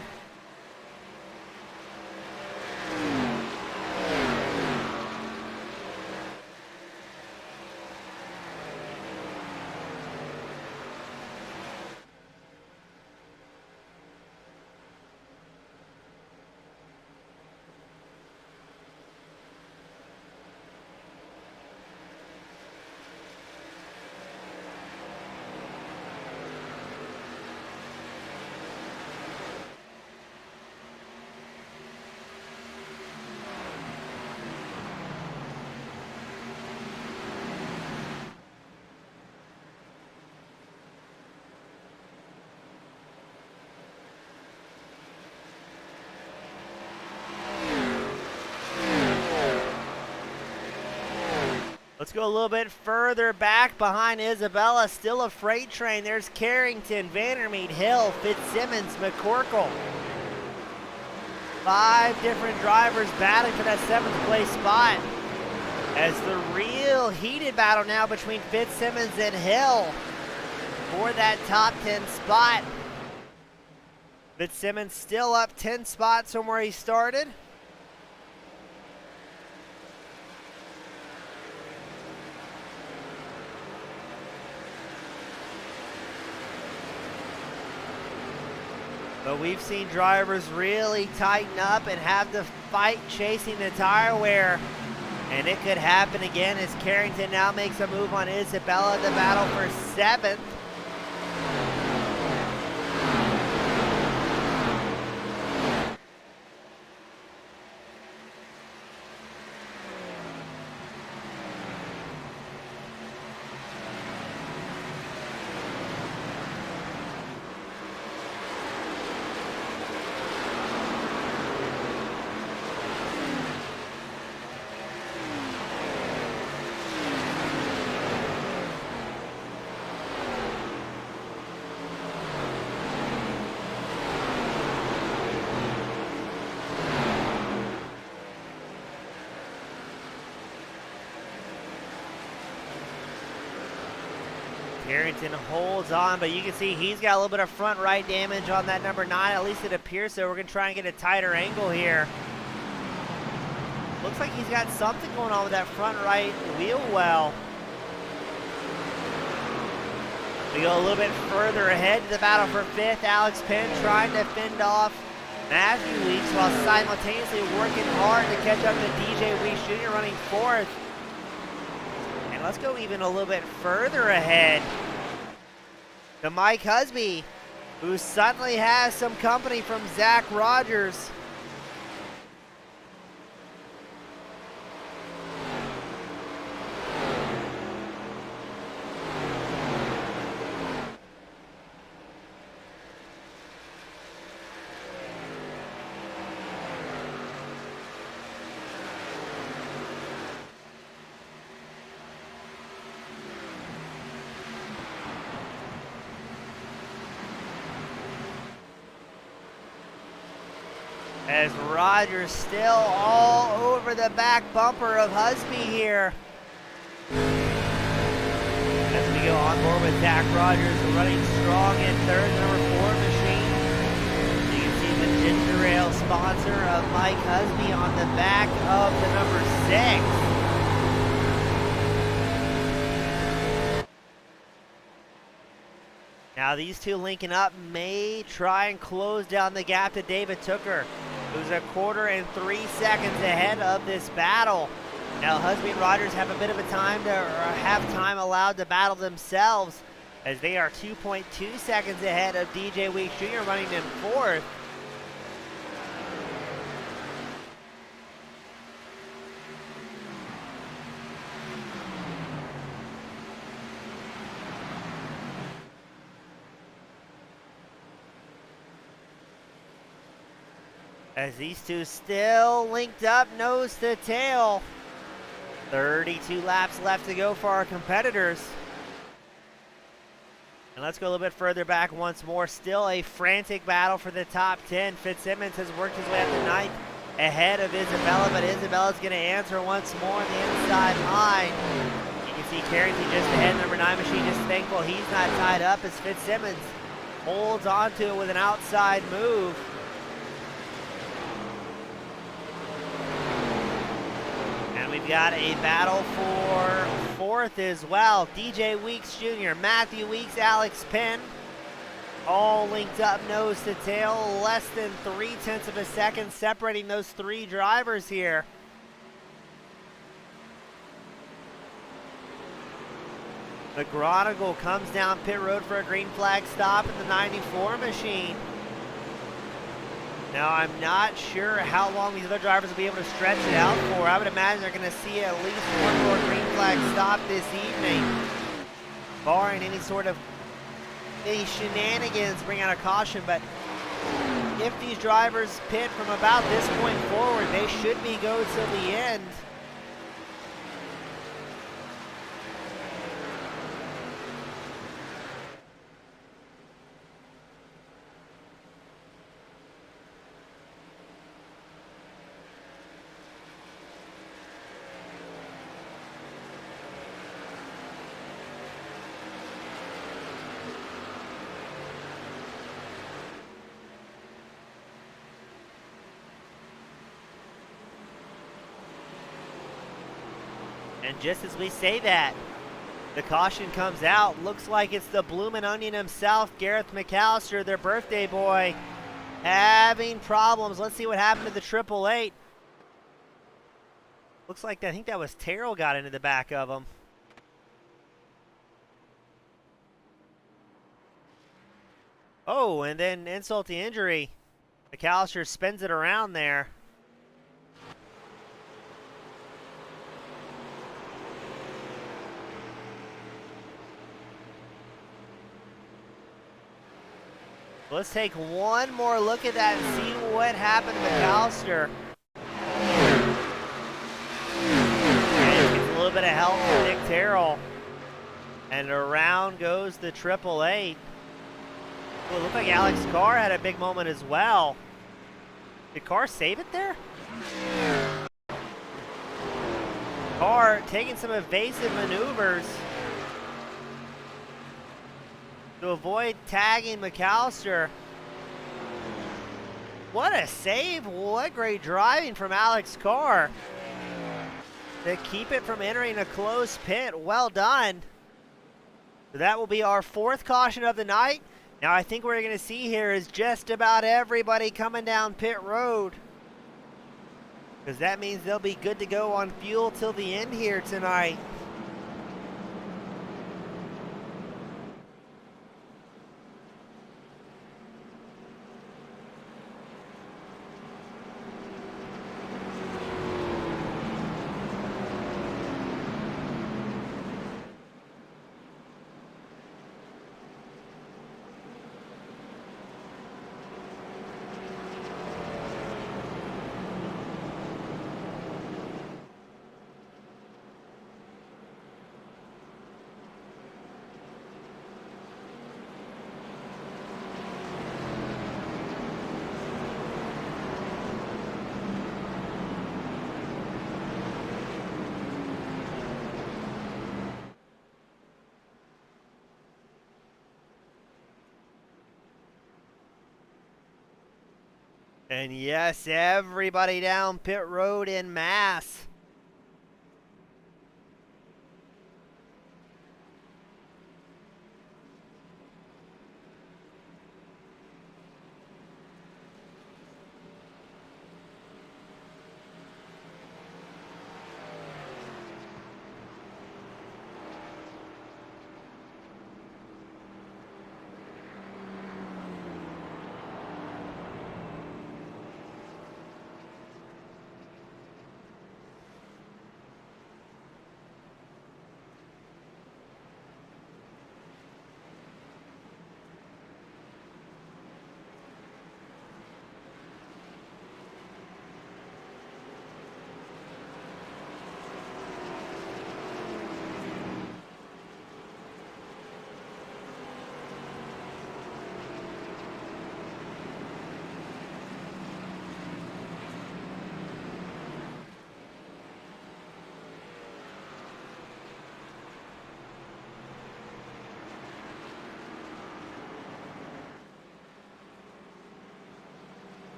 Let's go a little bit further back behind Isabella. Still a freight train. There's Carrington, Vandermeet, Hill, Fitzsimmons, McCorkle. 5 different drivers battling for that 7th place spot. As the real heated battle now between Fitzsimmons and Hill for that top 10 spot. Fitzsimmons still up 10 spots from where he started. But we've seen drivers really tighten up and have to fight chasing the tire wear And it could happen again as Carrington now makes a move on Isabella, the battle for 7th. Carrington holds on, but you can see he's got a little bit of front right damage on that number 9. At least it appears so. We're going to try and get a tighter angle here. Looks like he's got something going on with that front right wheel well. We go a little bit further ahead to the battle for 5th. Alex Penn trying to fend off Matthew Weeks while simultaneously working hard to catch up to DJ Weeks Jr. running 4th. And let's go even a little bit further ahead to Mike Husby, who suddenly has some company from Zach Rogers. As Rogers still all over the back bumper of Husby here. As we go on board with Zach Rogers running strong in 3rd, number 4 machine. You can see the ginger ale sponsor of Mike Husby on the back of the number 6. Now these two linking up may try and close down the gap to David Tooker, who's a 1/4 and 3 seconds ahead of this battle. Now Husby and Rogers have a bit of a time to, or have time allowed to battle themselves, as they are 2.2 seconds ahead of DJ Weeks Jr. running in 4th. As these two still linked up nose to tail. 32 laps left to go for our competitors. And let's go a little bit further back once more. Still a frantic battle for the top 10. Fitzsimmons has worked his way up to 9th ahead of Isabella, but Isabella's going to answer once more on the inside line. You can see Carrington just ahead, number 9 machine, just thankful he's not tied up as Fitzsimmons holds onto it with an outside move. We've got a battle for 4th as well. DJ Weeks Jr., Matthew Weeks, Alex Penn, all linked up nose to tail. Less than 0.3 of a second separating those 3 drivers here. The Gronigal comes down pit road for a green flag stop in the 94 machine. Now, I'm not sure how long these other drivers will be able to stretch it out for. I would imagine they're going to see at least one more green flag stop this evening, barring any sort of shenanigans bring out a caution. But if these drivers pit from about this point forward, they should be go till the end. And just as we say that, the caution comes out. Looks like it's the Bloomin' Onion himself, Gareth McAllister, their birthday boy, having problems. Let's see what happened to the 888. Looks like I think that was Terrell got into the back of him. Oh, and then insult to injury. McAllister spins it around there. Let's take one more look at that and see what happened to McAllister. And gets a little bit of help from Nick Terrell. And around goes the 888. Well, it looked like Alex Carr had a big moment as well. Did Carr save it there? Carr taking some evasive maneuvers to avoid tagging McAllister. What a save. What great driving from Alex Carr to keep it from entering a close pit. Well done. So that will be our 4th caution of the night. Now I think what we're going to see here is just about everybody coming down pit road, because that means they'll be good to go on fuel till the end here tonight. And yes, everybody down pit road in mass.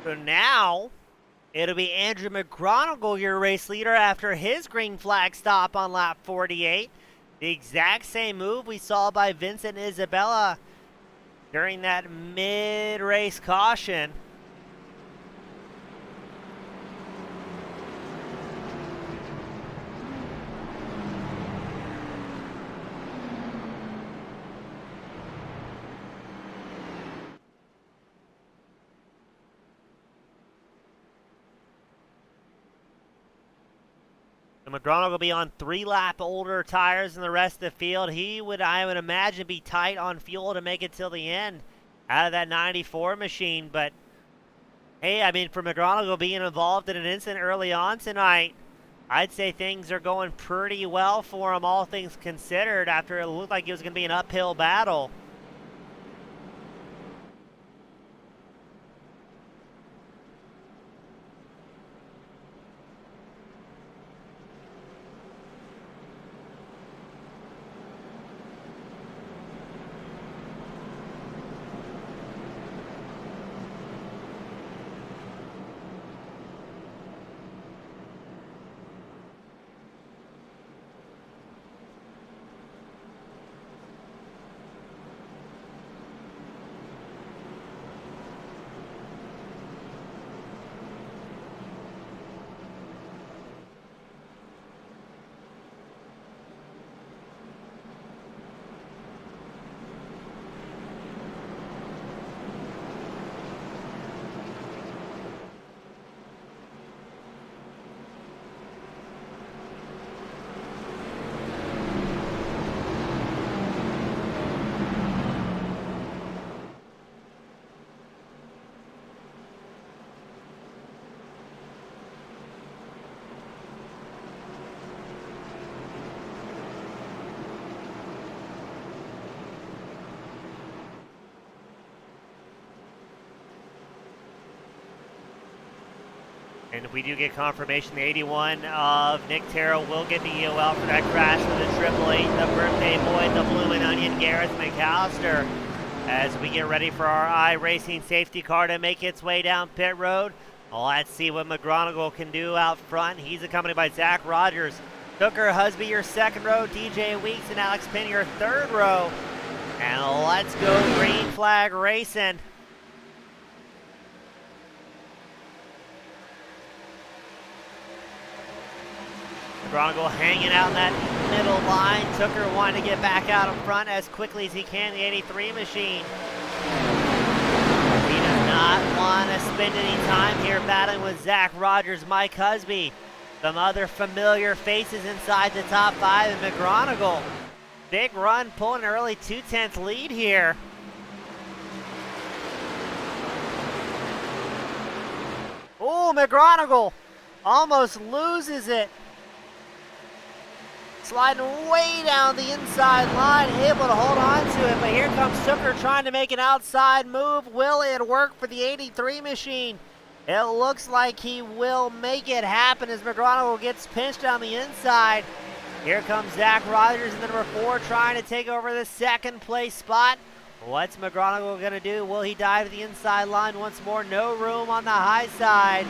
So now, it'll be Andrew McGonigal, your race leader, after his green flag stop on lap 48. The exact same move we saw by Vincent Isabella during that mid-race caution. McDonald will be on 3-lap older tires than the rest of the field. He would, I would imagine, be tight on fuel to make it till the end out of that 94 machine. But, hey, I mean, for McDonald being involved in an incident early on tonight, I'd say things are going pretty well for him, all things considered, after it looked like it was going to be an uphill battle. And we do get confirmation the 81 of Nick Terrell will get the EOL for that crash with the 888, the birthday boy, the Bloomin' Onion, Gareth McAllister. As we get ready for our iRacing safety car to make its way down pit road. Let's see what McGonigal can do out front. He's accompanied by Zach Rogers. Tooker Husby, your second row. DJ Weeks and Alex Penn, your third row. And let's go green flag racing. McGonigal hanging out in that middle line. Tooker wanting to get back out in front as quickly as he can. The 83 machine. He does not want to spend any time here battling with Zach Rogers, Mike Husby. Some other familiar faces inside the top 5. And McGonigal, big run, pulling an early 2/10 lead here. Oh, McGonigal almost loses it. Sliding way down the inside line, able to hold on to it, but here comes Tooker trying to make an outside move. Will it work for the 83 machine? It looks like he will make it happen as McGonigal gets pinched on the inside. Here comes Zach Rogers in the number 4 trying to take over the second place spot. What's McGonigal going to do? Will he dive to the inside line once more? No room on the high side.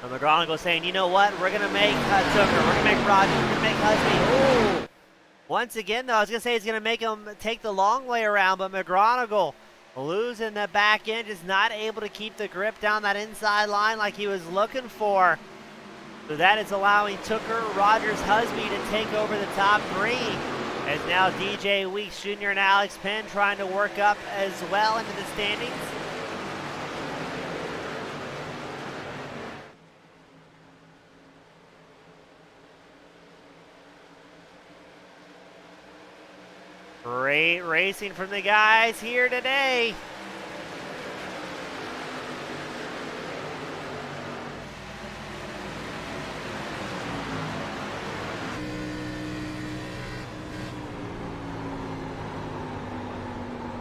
So McGonigal saying, you know what? We're going to make Tooker. We're going to make Rogers. We're going to make Husby. Ooh. Once again, though, I was going to say he's going to make him take the long way around, but McGonigal losing the back end, is not able to keep the grip down that inside line like he was looking for. So that is allowing Tooker, Rogers, Husby to take over the top 3. As now DJ Weeks Jr. and Alex Penn trying to work up as well into the standings. Great racing from the guys here today.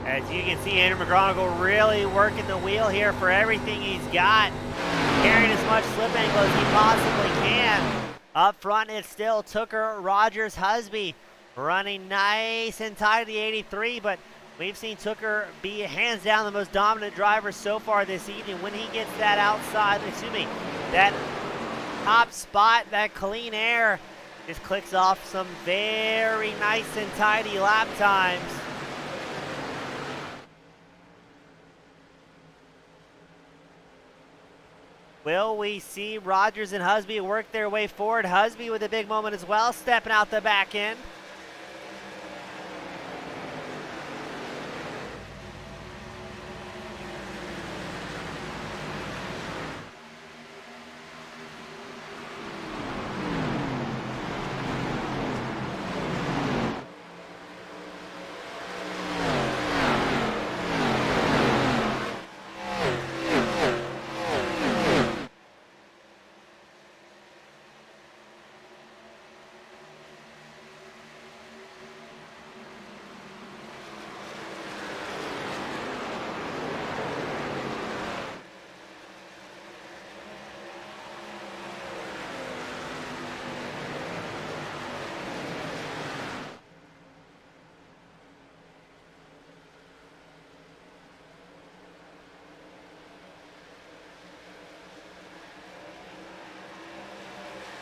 As you can see, Andrew McGonigal really working the wheel here for everything he's got. Carrying as much slip angle as he possibly can. Up front, it's still Tooker, Rogers, Husby. Running nice and tight to the 83, but we've seen Tooker be hands down the most dominant driver so far this evening. When he gets that outside, that top spot, that clean air, just clicks off some very nice and tidy lap times. Will we see Rogers and Husby work their way forward? Husby with a big moment as well, stepping out the back end.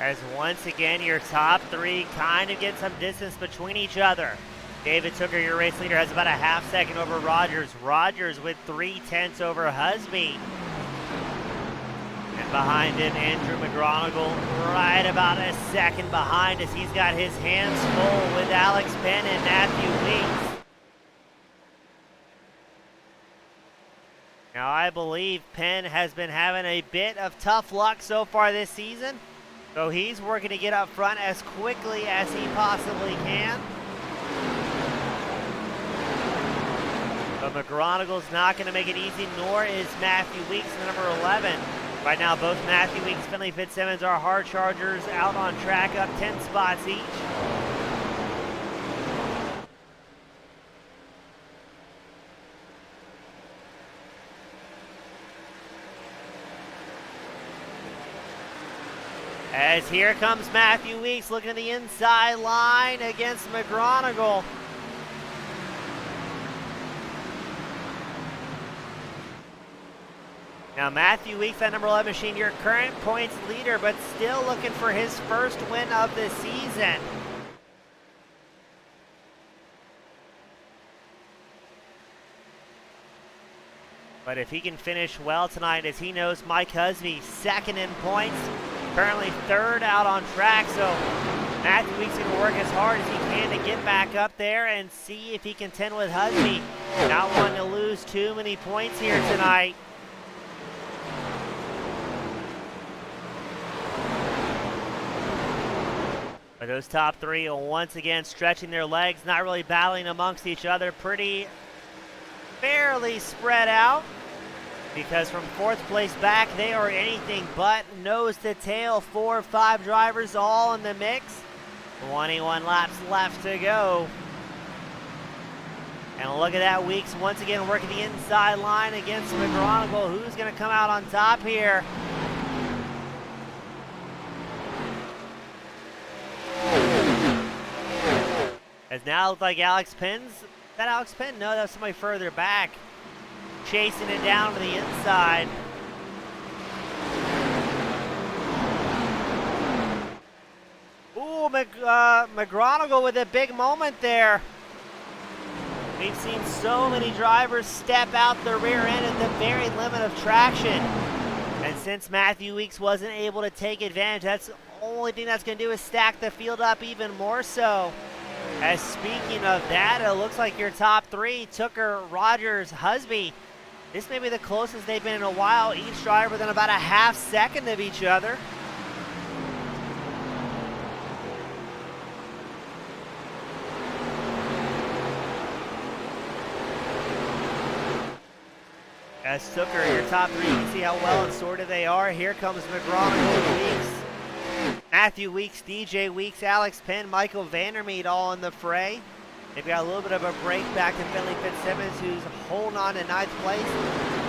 As once again, your top 3 kind of get some distance between each other. David Tooker, your race leader, has about a half second over Rogers. Rogers with 3/10 over Husby. And behind him, Andrew McGonigal, right about a second behind as he's got his hands full with Alex Penn and Matthew Weeks. Now, I believe Penn has been having a bit of tough luck so far this season. So he's working to get up front as quickly as he possibly can. But McGonigal's not going to make it easy, nor is Matthew Weeks, the number 11. Right now, both Matthew Weeks, Finley Fitzsimmons are hard chargers out on track, up 10 spots each. As here comes Matthew Weeks looking at the inside line against McGonigal. Now Matthew Weeks, that number 11 machine, your current points leader, but still looking for his first win of the season. But if he can finish well tonight, as he knows Mike Husby, second in points, currently third out on track. So Matthew Weeks going to work as hard as he can to get back up there and see if he can contend with Husby. Not wanting to lose too many points here tonight. But those top three are once again stretching their legs, not really battling amongst each other, pretty fairly spread out, because from fourth place back, they are anything but nose to tail. 4 or 5 drivers all in the mix. 21 laps left to go. And look at that, Weeks once again working the inside line against McGonigal. Who's going to come out on top here? As now looks like Alex Penn's. Is that Alex Penn? No, that was somebody further back. Chasing it down to the inside. Ooh, McGonigal with a big moment there. We've seen so many drivers step out the rear end at the very limit of traction. And since Matthew Weeks wasn't able to take advantage, that's the only thing that's going to do is stack the field up even more so. As speaking of that, it looks like your top three, Tooker, Rogers, Husby, this may be the closest they've been in a while. Each driver within about a half second of each other. As Tooker, your top three, you can see how well and sorted they are. Here comes McGonigal, Weeks, Matthew Weeks, DJ Weeks, Alex Penn, Michael Vandermeet all in the fray. They've got a little bit of a break back to Finley Fitzsimmons, who's holding on to 9th place.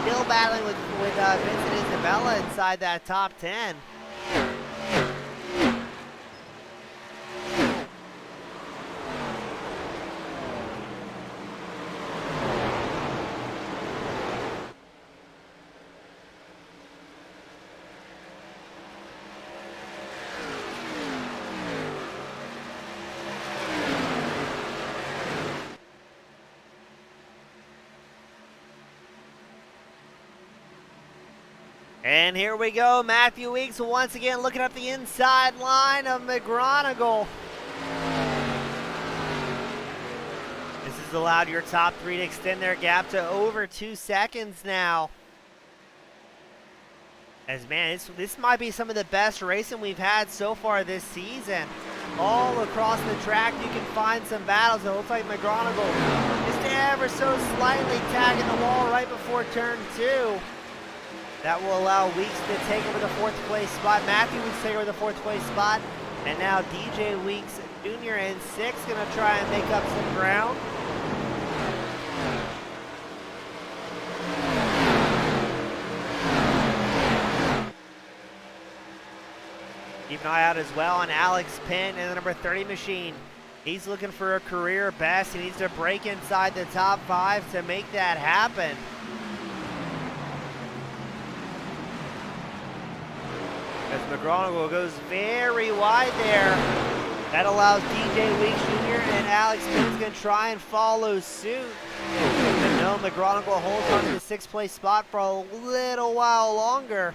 Still battling with Vincent Isabella inside that top 10. And here we go, Matthew Weeks once again looking up the inside line of McGonigal. This has allowed your top three to extend their gap to over 2 seconds now. As man, this might be some of the best racing we've had so far this season. All across the track you can find some battles. It looks like McGonigal just ever so slightly tagging the wall right before turn 2. That will allow Weeks to take over the 4th place spot. Matthew Weeks take over the 4th place spot. And now DJ Weeks Jr. in 6th going to try and make up some ground. Keep an eye out as well on Alex Penn and the number 30 machine. He's looking for a career best. He needs to break inside the top 5 to make that happen. As McGonigal goes very wide there. That allows DJ Weeks Jr. and Alex Penn's going to try and follow suit. But no, McGonigal holds on to the 6th place spot for a little while longer.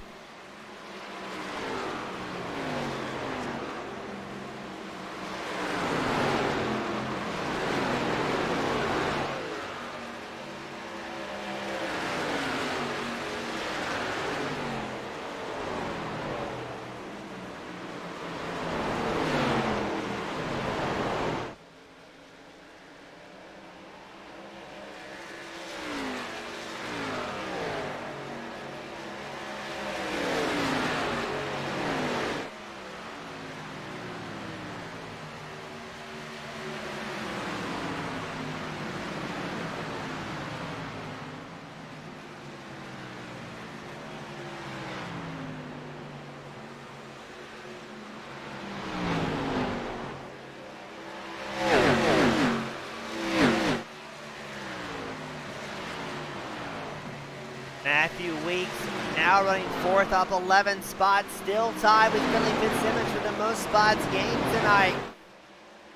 Matthew Weeks now running fourth, up 11 spots, still tied with Finley Fitzsimmons for the most spots gained tonight.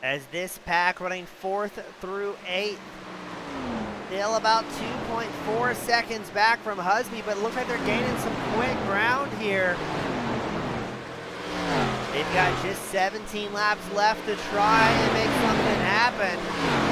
As this pack running fourth through eighth. Still about 2.4 seconds back from Husby, but it looks like they're gaining some quick ground here. They've got just 17 laps left to try and make something happen.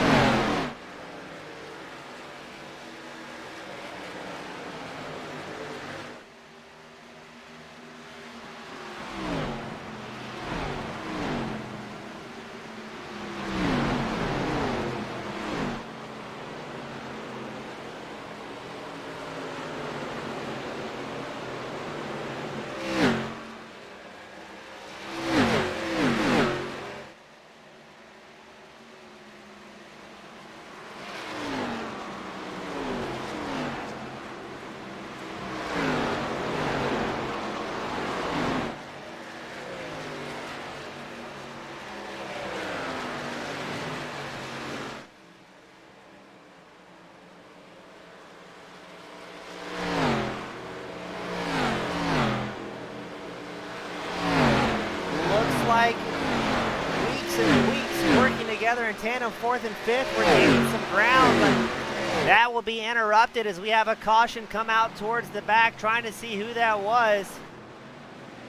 Like weeks and weeks working together in tandem, fourth and fifth. We're gaining some ground, but that will be interrupted as we have a caution come out towards the back, trying to see who that was.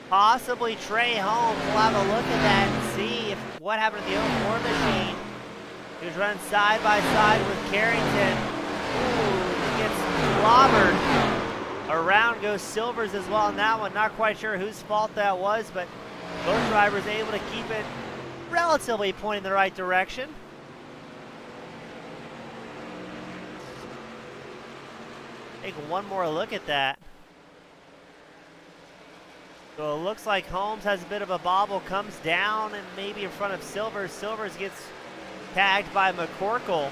Possibly Trey Holmes. We'll have a look at that and see what happened to the 04 machine. He was running side by side with Carrington. Ooh, he gets clobbered. Around goes Silvers as well on that one. Not quite sure whose fault that was, but both drivers able to keep it relatively pointing in the right direction. Take one more look at that. So it looks like Holmes has a bit of a bobble, comes down and maybe in front of Silvers. Silvers gets tagged by McCorkle.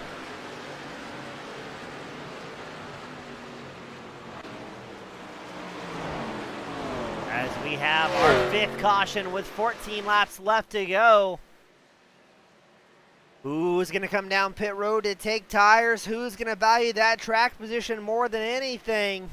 As we have our fifth caution with 14 laps left to go. Who's going to come down pit road to take tires? Who's going to value that track position more than anything?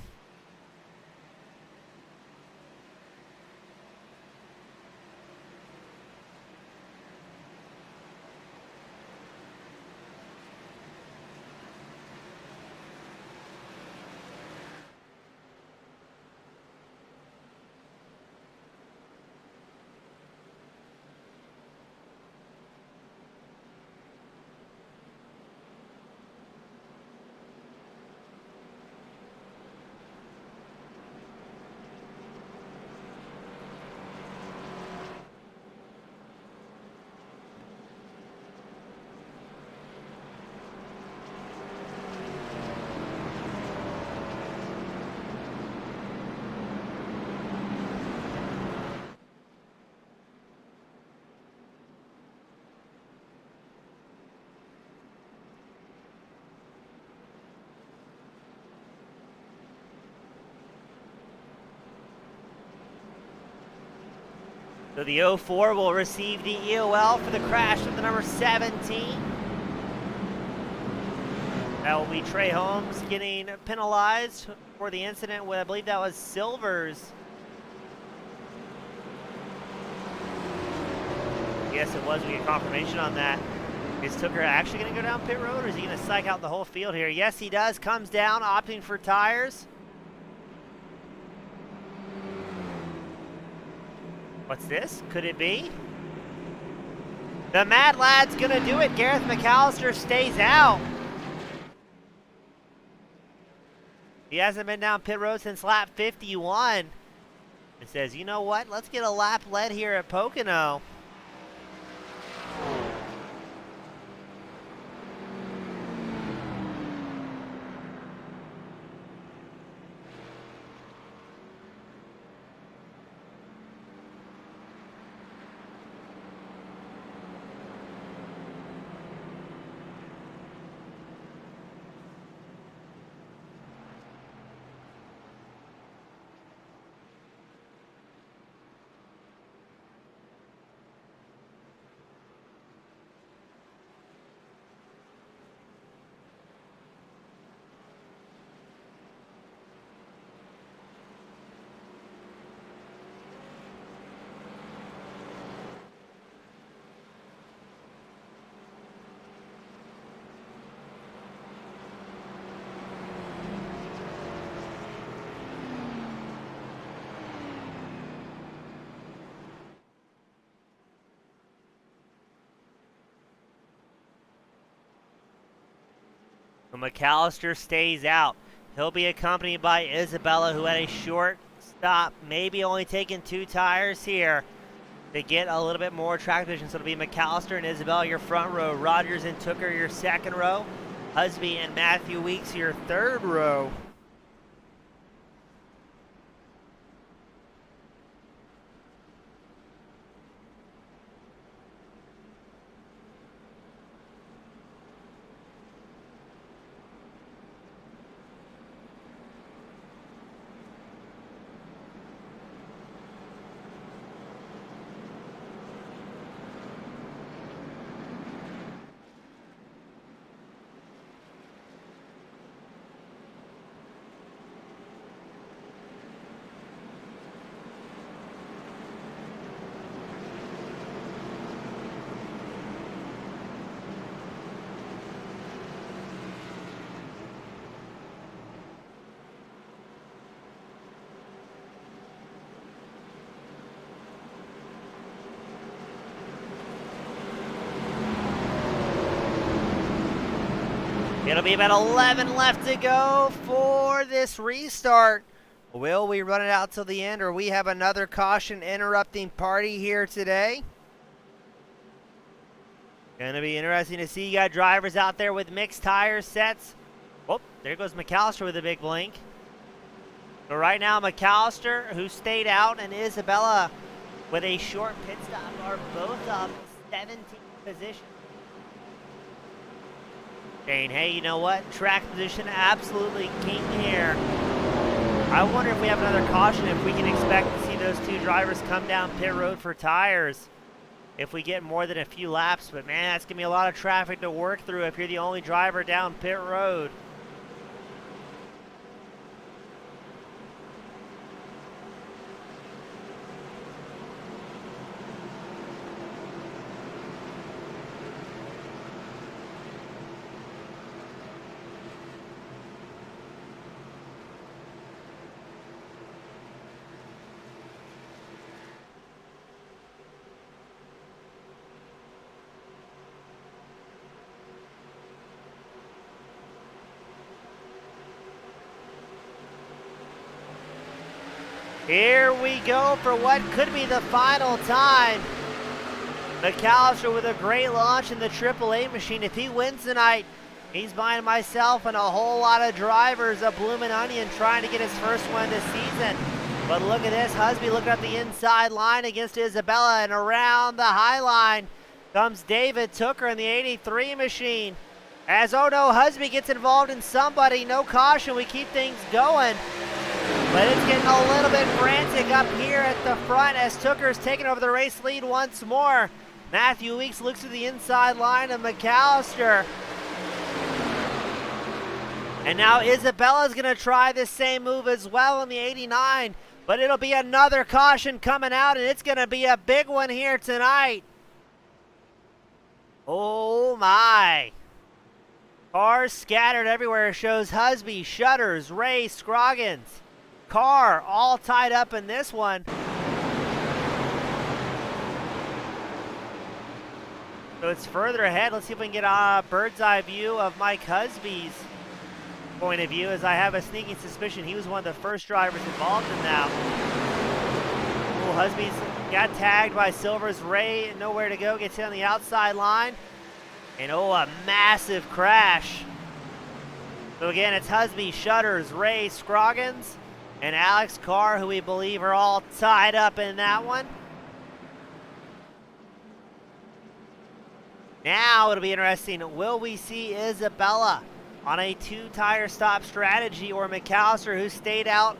So the 04 will receive the EOL for the crash with the number 17. That will be Trey Holmes getting penalized for the incident with, I believe that was Silvers. Yes, it was. We get confirmation on that. Is Tooker actually going to go down pit road, or is he going to psych out the whole field here? Yes, he does. Comes down, opting for tires. What's this? Could it be? The Mad Lad's going to do it. Gareth McAllister stays out. He hasn't been down pit road since lap 51. It says, you know what? Let's get a lap led here at Pocono. So McAllister stays out. He'll be accompanied by Isabella, who had a short stop, maybe only taking 2 tires here to get a little bit more track position. So it'll be McAllister and Isabella your front row, Rogers and Tooker your second row, Husby and Matthew Weeks your third row. It'll be about 11 left to go for this restart. Will we run it out till the end, or we have another caution interrupting party here today? Gonna be interesting to see. You got drivers out there with mixed tire sets. Oh, there goes McAllister with a big blink. So right now, McAllister, who stayed out, and Isabella with a short pit stop are both up 17th position. Saying, hey, you know what? Track position absolutely king here. I wonder if we have another caution, if we can expect to see those 2 drivers come down pit road for tires if we get more than a few laps. But man, that's going to be a lot of traffic to work through if you're the only driver down pit road. Here we go for what could be the final time. McAllister with a great launch in the AAA machine. If he wins tonight, he's buying myself and a whole lot of drivers a bloomin' onion trying to get his first one this season. But look at this, Husby looking at the inside line against Isabella, and around the high line comes David Tooker in the 83 machine. As, oh no, Husby gets involved in somebody, no caution, we keep things going. But it's getting a little bit frantic up here at the front as Tooker's taking over the race lead once more. Matthew Weeks looks to the inside line of McAllister. And now Isabella's going to try the same move as well in the 89. But it'll be another caution coming out, and it's going to be a big one here tonight. Oh my. Cars scattered everywhere. Shows Husby, Shutters, Ray, Scroggins, Carr all tied up in this one. So it's further ahead. Let's see if we can get a bird's eye view of Mike Husby's point of view, as I have a sneaking suspicion he was one of the first drivers involved in that. Ooh, Husby's got tagged by Silver's. Ray, nowhere to go, gets hit on the outside line. And oh, a massive crash. So again, it's Husby, Shutters, Ray, Scroggins, and Alex Carr, who we believe are all tied up in that one. Now it'll be interesting. Will we see Isabella on a 2-tire stop strategy, or McAllister, who stayed out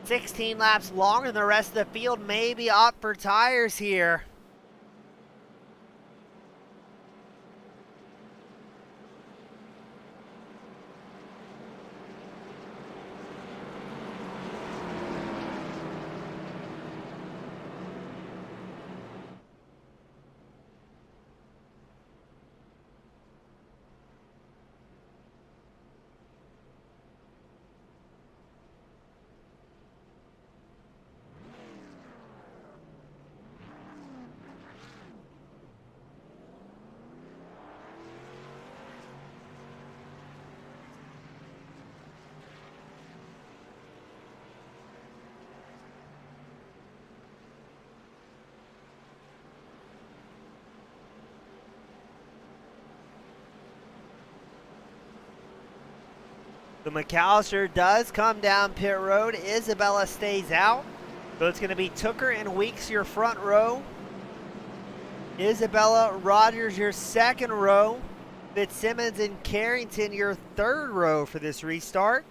16 laps longer than the rest of the field, maybe opt for tires here? The McAllister does come down pit road. Isabella stays out. So it's going to be Tooker and Weeks your front row. Isabella, Rogers your second row. Fitzsimmons and Carrington your third row for this restart.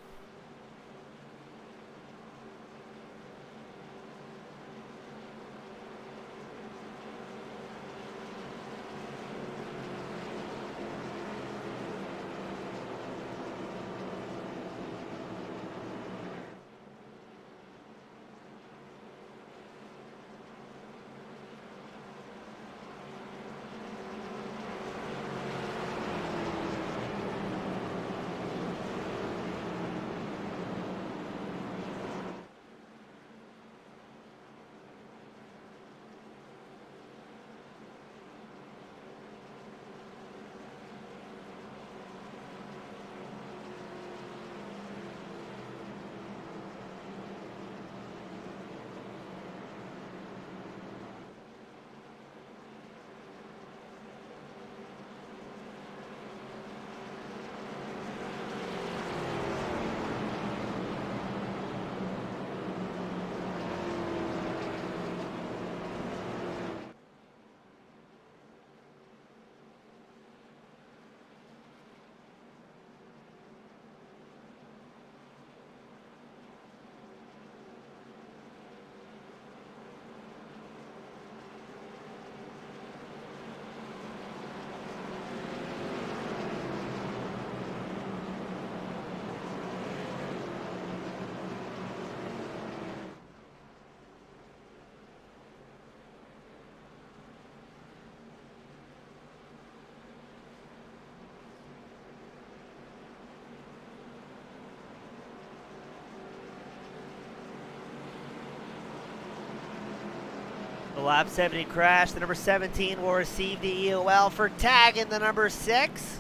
The lap 70 crash. The number 17 will receive the EOL for tagging the number 6.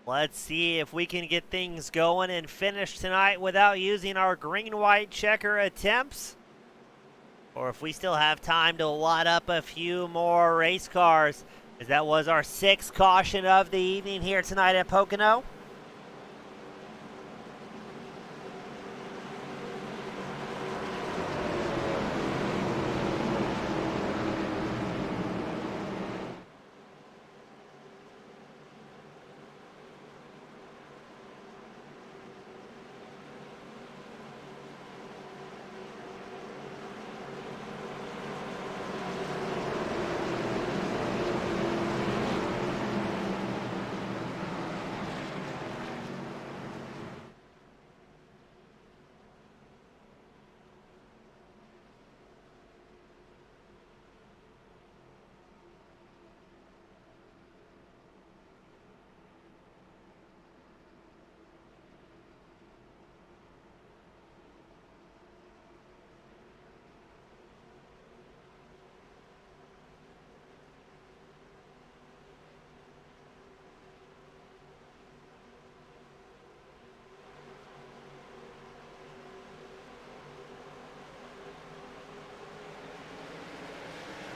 Let's see if we can get things going and finish tonight without using our green-white checker attempts. Or if we still have time to wad up a few more race cars, as that was our 6th caution of the evening here tonight at Pocono.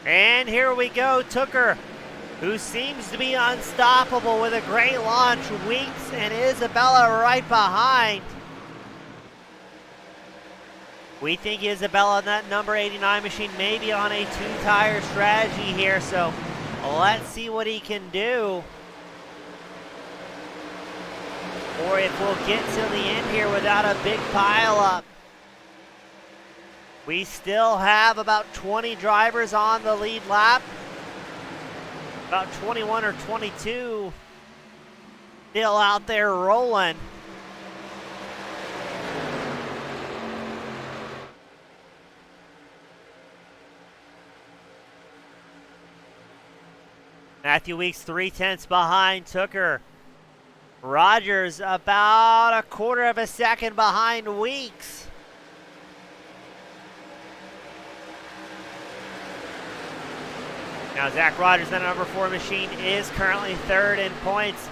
And here we go, Tooker, who seems to be unstoppable with a great launch. Weeks and Isabella right behind. We think Isabella in that number 89 machine may be on a 2-tire strategy here, so let's see what he can do. Or if we'll get to the end here without a big pileup. We still have about 20 drivers on the lead lap. About 21 or 22 still out there rolling. Matthew Weeks 3/10 behind Tooker. Rogers about a quarter of a second behind Weeks. Now Zach Rogers, the number 4 machine, is currently third in points.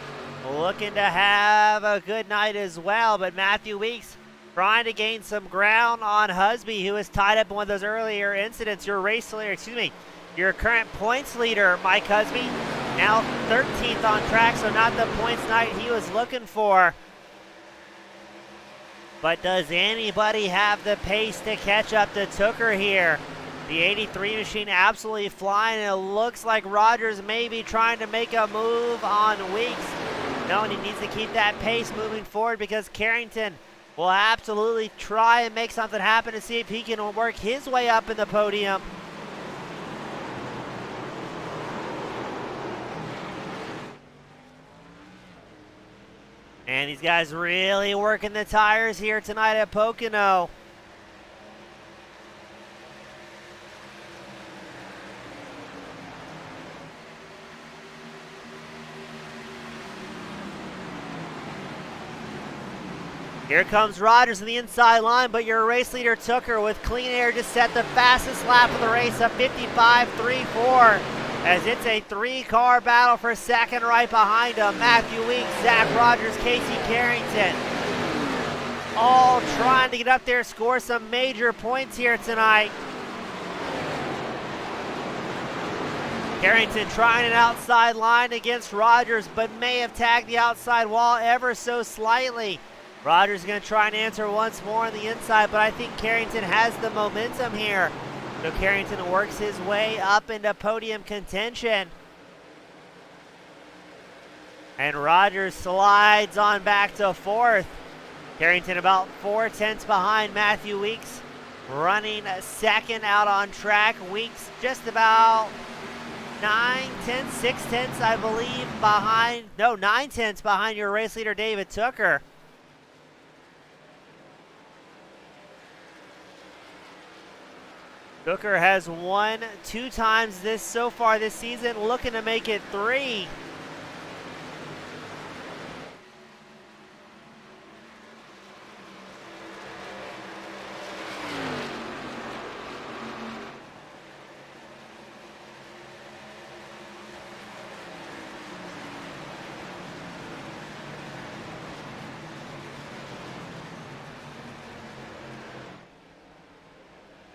Looking to have a good night as well, but Matthew Weeks trying to gain some ground on Husby, who was tied up in one of those earlier incidents. Your current points leader, Mike Husby, now 13th on track, so not the points night he was looking for. But does anybody have the pace to catch up to Tooker here? The 83 machine absolutely flying, and it looks like Rogers may be trying to make a move on Weeks. No, and he needs to keep that pace moving forward because Carrington will absolutely try and make something happen to see if he can work his way up in the podium. And these guys really working the tires here tonight at Pocono. Here comes Rogers on the inside line, but your race leader Tooker with clean air just set the fastest lap of the race, a 55.34, as it's a 3-car battle for second right behind him. Matthew Weeks, Zach Rogers, Casey Carrington, all trying to get up there, score some major points here tonight. Carrington trying an outside line against Rogers, but may have tagged the outside wall ever so slightly. Rogers is going to try and answer once more on the inside, but I think Carrington has the momentum here. So Carrington works his way up into podium contention. And Rogers slides on back to 4th. Carrington about 4/10 behind Matthew Weeks, running second out on track. Weeks just about 9/10, 6/10, I believe, behind, no, 9/10 behind your race leader David Tooker. Tooker has won 2 times so far this season, looking to make it 3.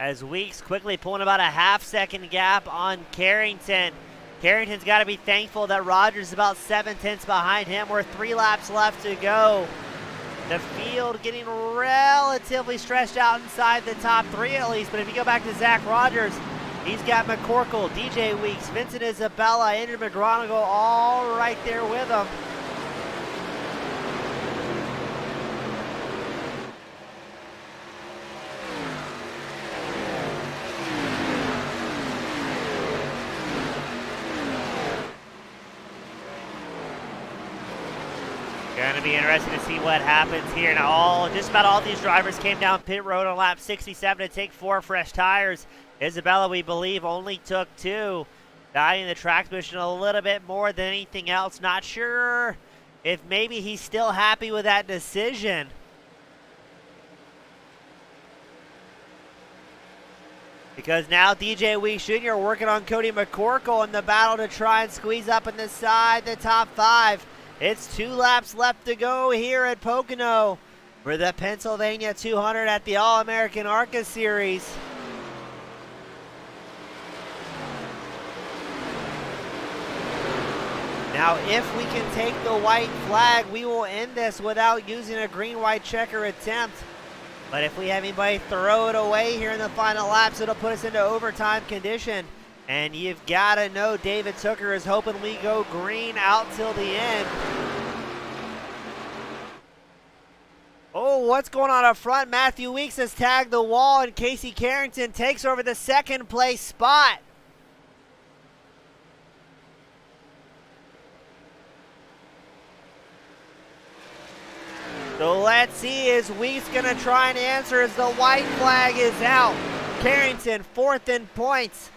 As Weeks quickly pulling about a half-second gap on Carrington. Carrington's got to be thankful that Rogers is about 7/10 behind him. We're 3 laps left to go. The field getting relatively stretched out inside the top 3 at least, but if you go back to Zach Rogers, he's got McCorkle, DJ Weeks, Vincent Isabella, Andrew McGronigal all right there with him. Going to be interesting to see what happens here. Now, just about all these drivers came down pit road on lap 67 to take 4 fresh tires. Isabella, we believe, only took 2, valuing the track position a little bit more than anything else. Not sure if maybe he's still happy with that decision. Because now DJ Weeks Jr. working on Cody McCorkle in the battle to try and squeeze up in the top 5. It's 2 laps left to go here at Pocono for the Pennsylvania 200 at the All-American ARCA Series. Now, if we can take the white flag, we will end this without using a green-white checker attempt. But if we have anybody throw it away here in the final laps, it'll put us into overtime condition. And you've got to know David Tooker is hoping we go green out till the end. Oh, what's going on up front? Matthew Weeks has tagged the wall, and Casey Carrington takes over the second place spot. So let's see, is Weeks going to try and answer as the white flag is out? Carrington, 4th in points,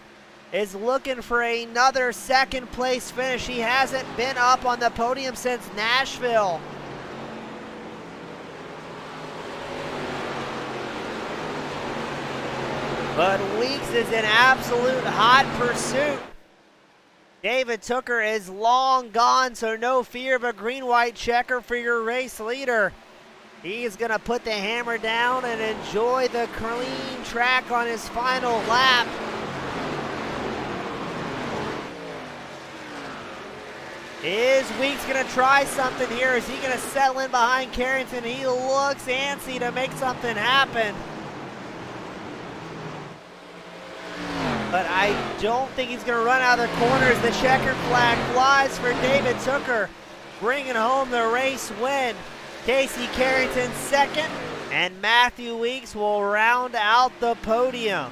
is looking for another second place finish. He hasn't been up on the podium since Nashville. But Weeks is in absolute hot pursuit. David Tooker is long gone, so no fear of a green-white checker for your race leader. He's going to put the hammer down and enjoy the clean track on his final lap. Is Weeks going to try something here? Is he going to settle in behind Carrington? He looks antsy to make something happen. But I don't think he's going to run out of the corners. The checkered flag flies for David Tooker, bringing home the race win. Casey Carrington second, and Matthew Weeks will round out the podium.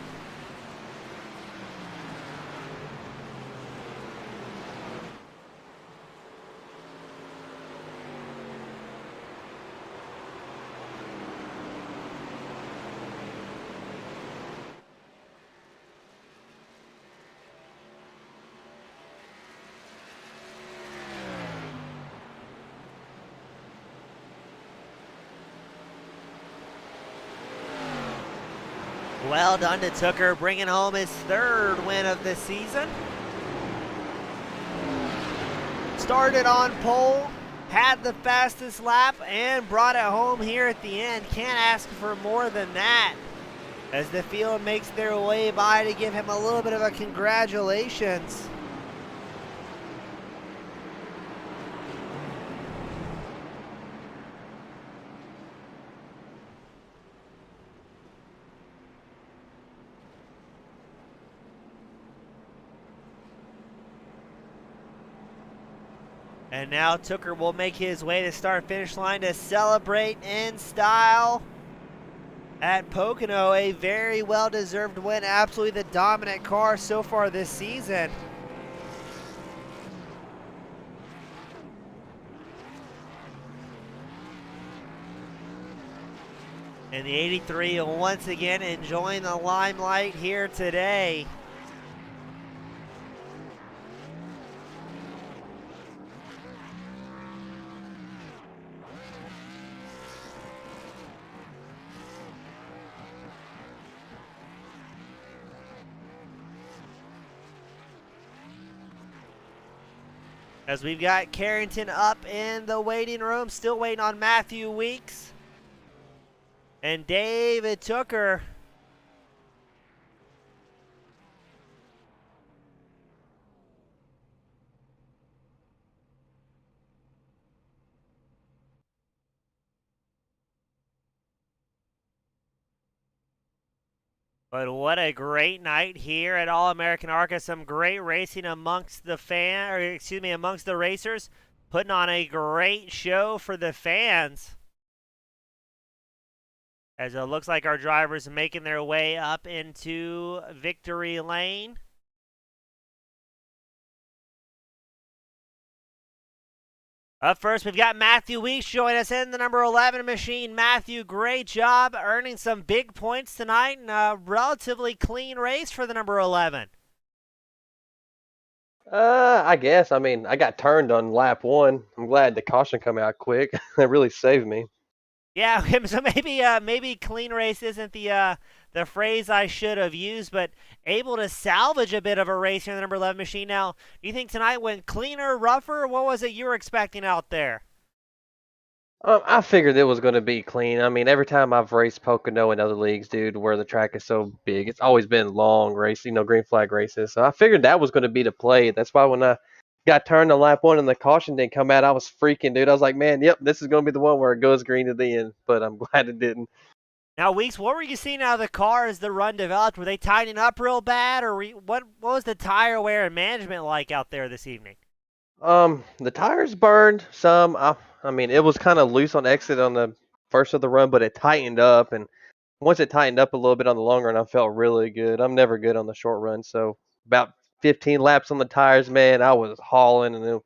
Well done to Tooker, bringing home his third win of the season. Started on pole, had the fastest lap, and brought it home here at the end. Can't ask for more than that, as the field makes their way by to give him a little bit of a congratulations. And now Tooker will make his way to start-finish line to celebrate in style at Pocono. A very well-deserved win. Absolutely the dominant car so far this season. And the 83 once again enjoying the limelight here today. As we've got Carrington up in the waiting room, still waiting on Matthew Weeks. And David Tooker. But what a great night here at All-American ARCA. Some great racing amongst the amongst the racers. Putting on a great show for the fans. As it looks like our drivers making their way up into victory lane. Up first, we've got Matthew Weeks joining us in the number 11 machine. Matthew, great job earning some big points tonight and a relatively clean race for the number 11. I guess. I mean, I got turned on lap one. I'm glad the caution come out quick. That really saved me. Yeah, so maybe clean race isn't the phrase I should have used, but able to salvage a bit of a race here in the number 11 machine. Now, do you think tonight went cleaner, rougher? What was it you were expecting out there? I figured it was going to be clean. I mean, every time I've raced Pocono in other leagues, dude, where the track is so big, it's always been long race, green flag races. So I figured that was going to be the play. That's why when I got turned on lap one and the caution didn't come out, I was freaking, dude. I was like, man, yep, this is going to be the one where it goes green at the end. But I'm glad it didn't. Now, Weeks, what were you seeing out of the car as the run developed? Were they tightening up real bad, or what was the tire wear and management like out there this evening? The tires burned some. I mean, it was kind of loose on exit on the first of the run, but it tightened up. And once it tightened up a little bit on the long run, I felt really good. I'm never good on the short run. So about 15 laps on the tires, man, I was hauling, so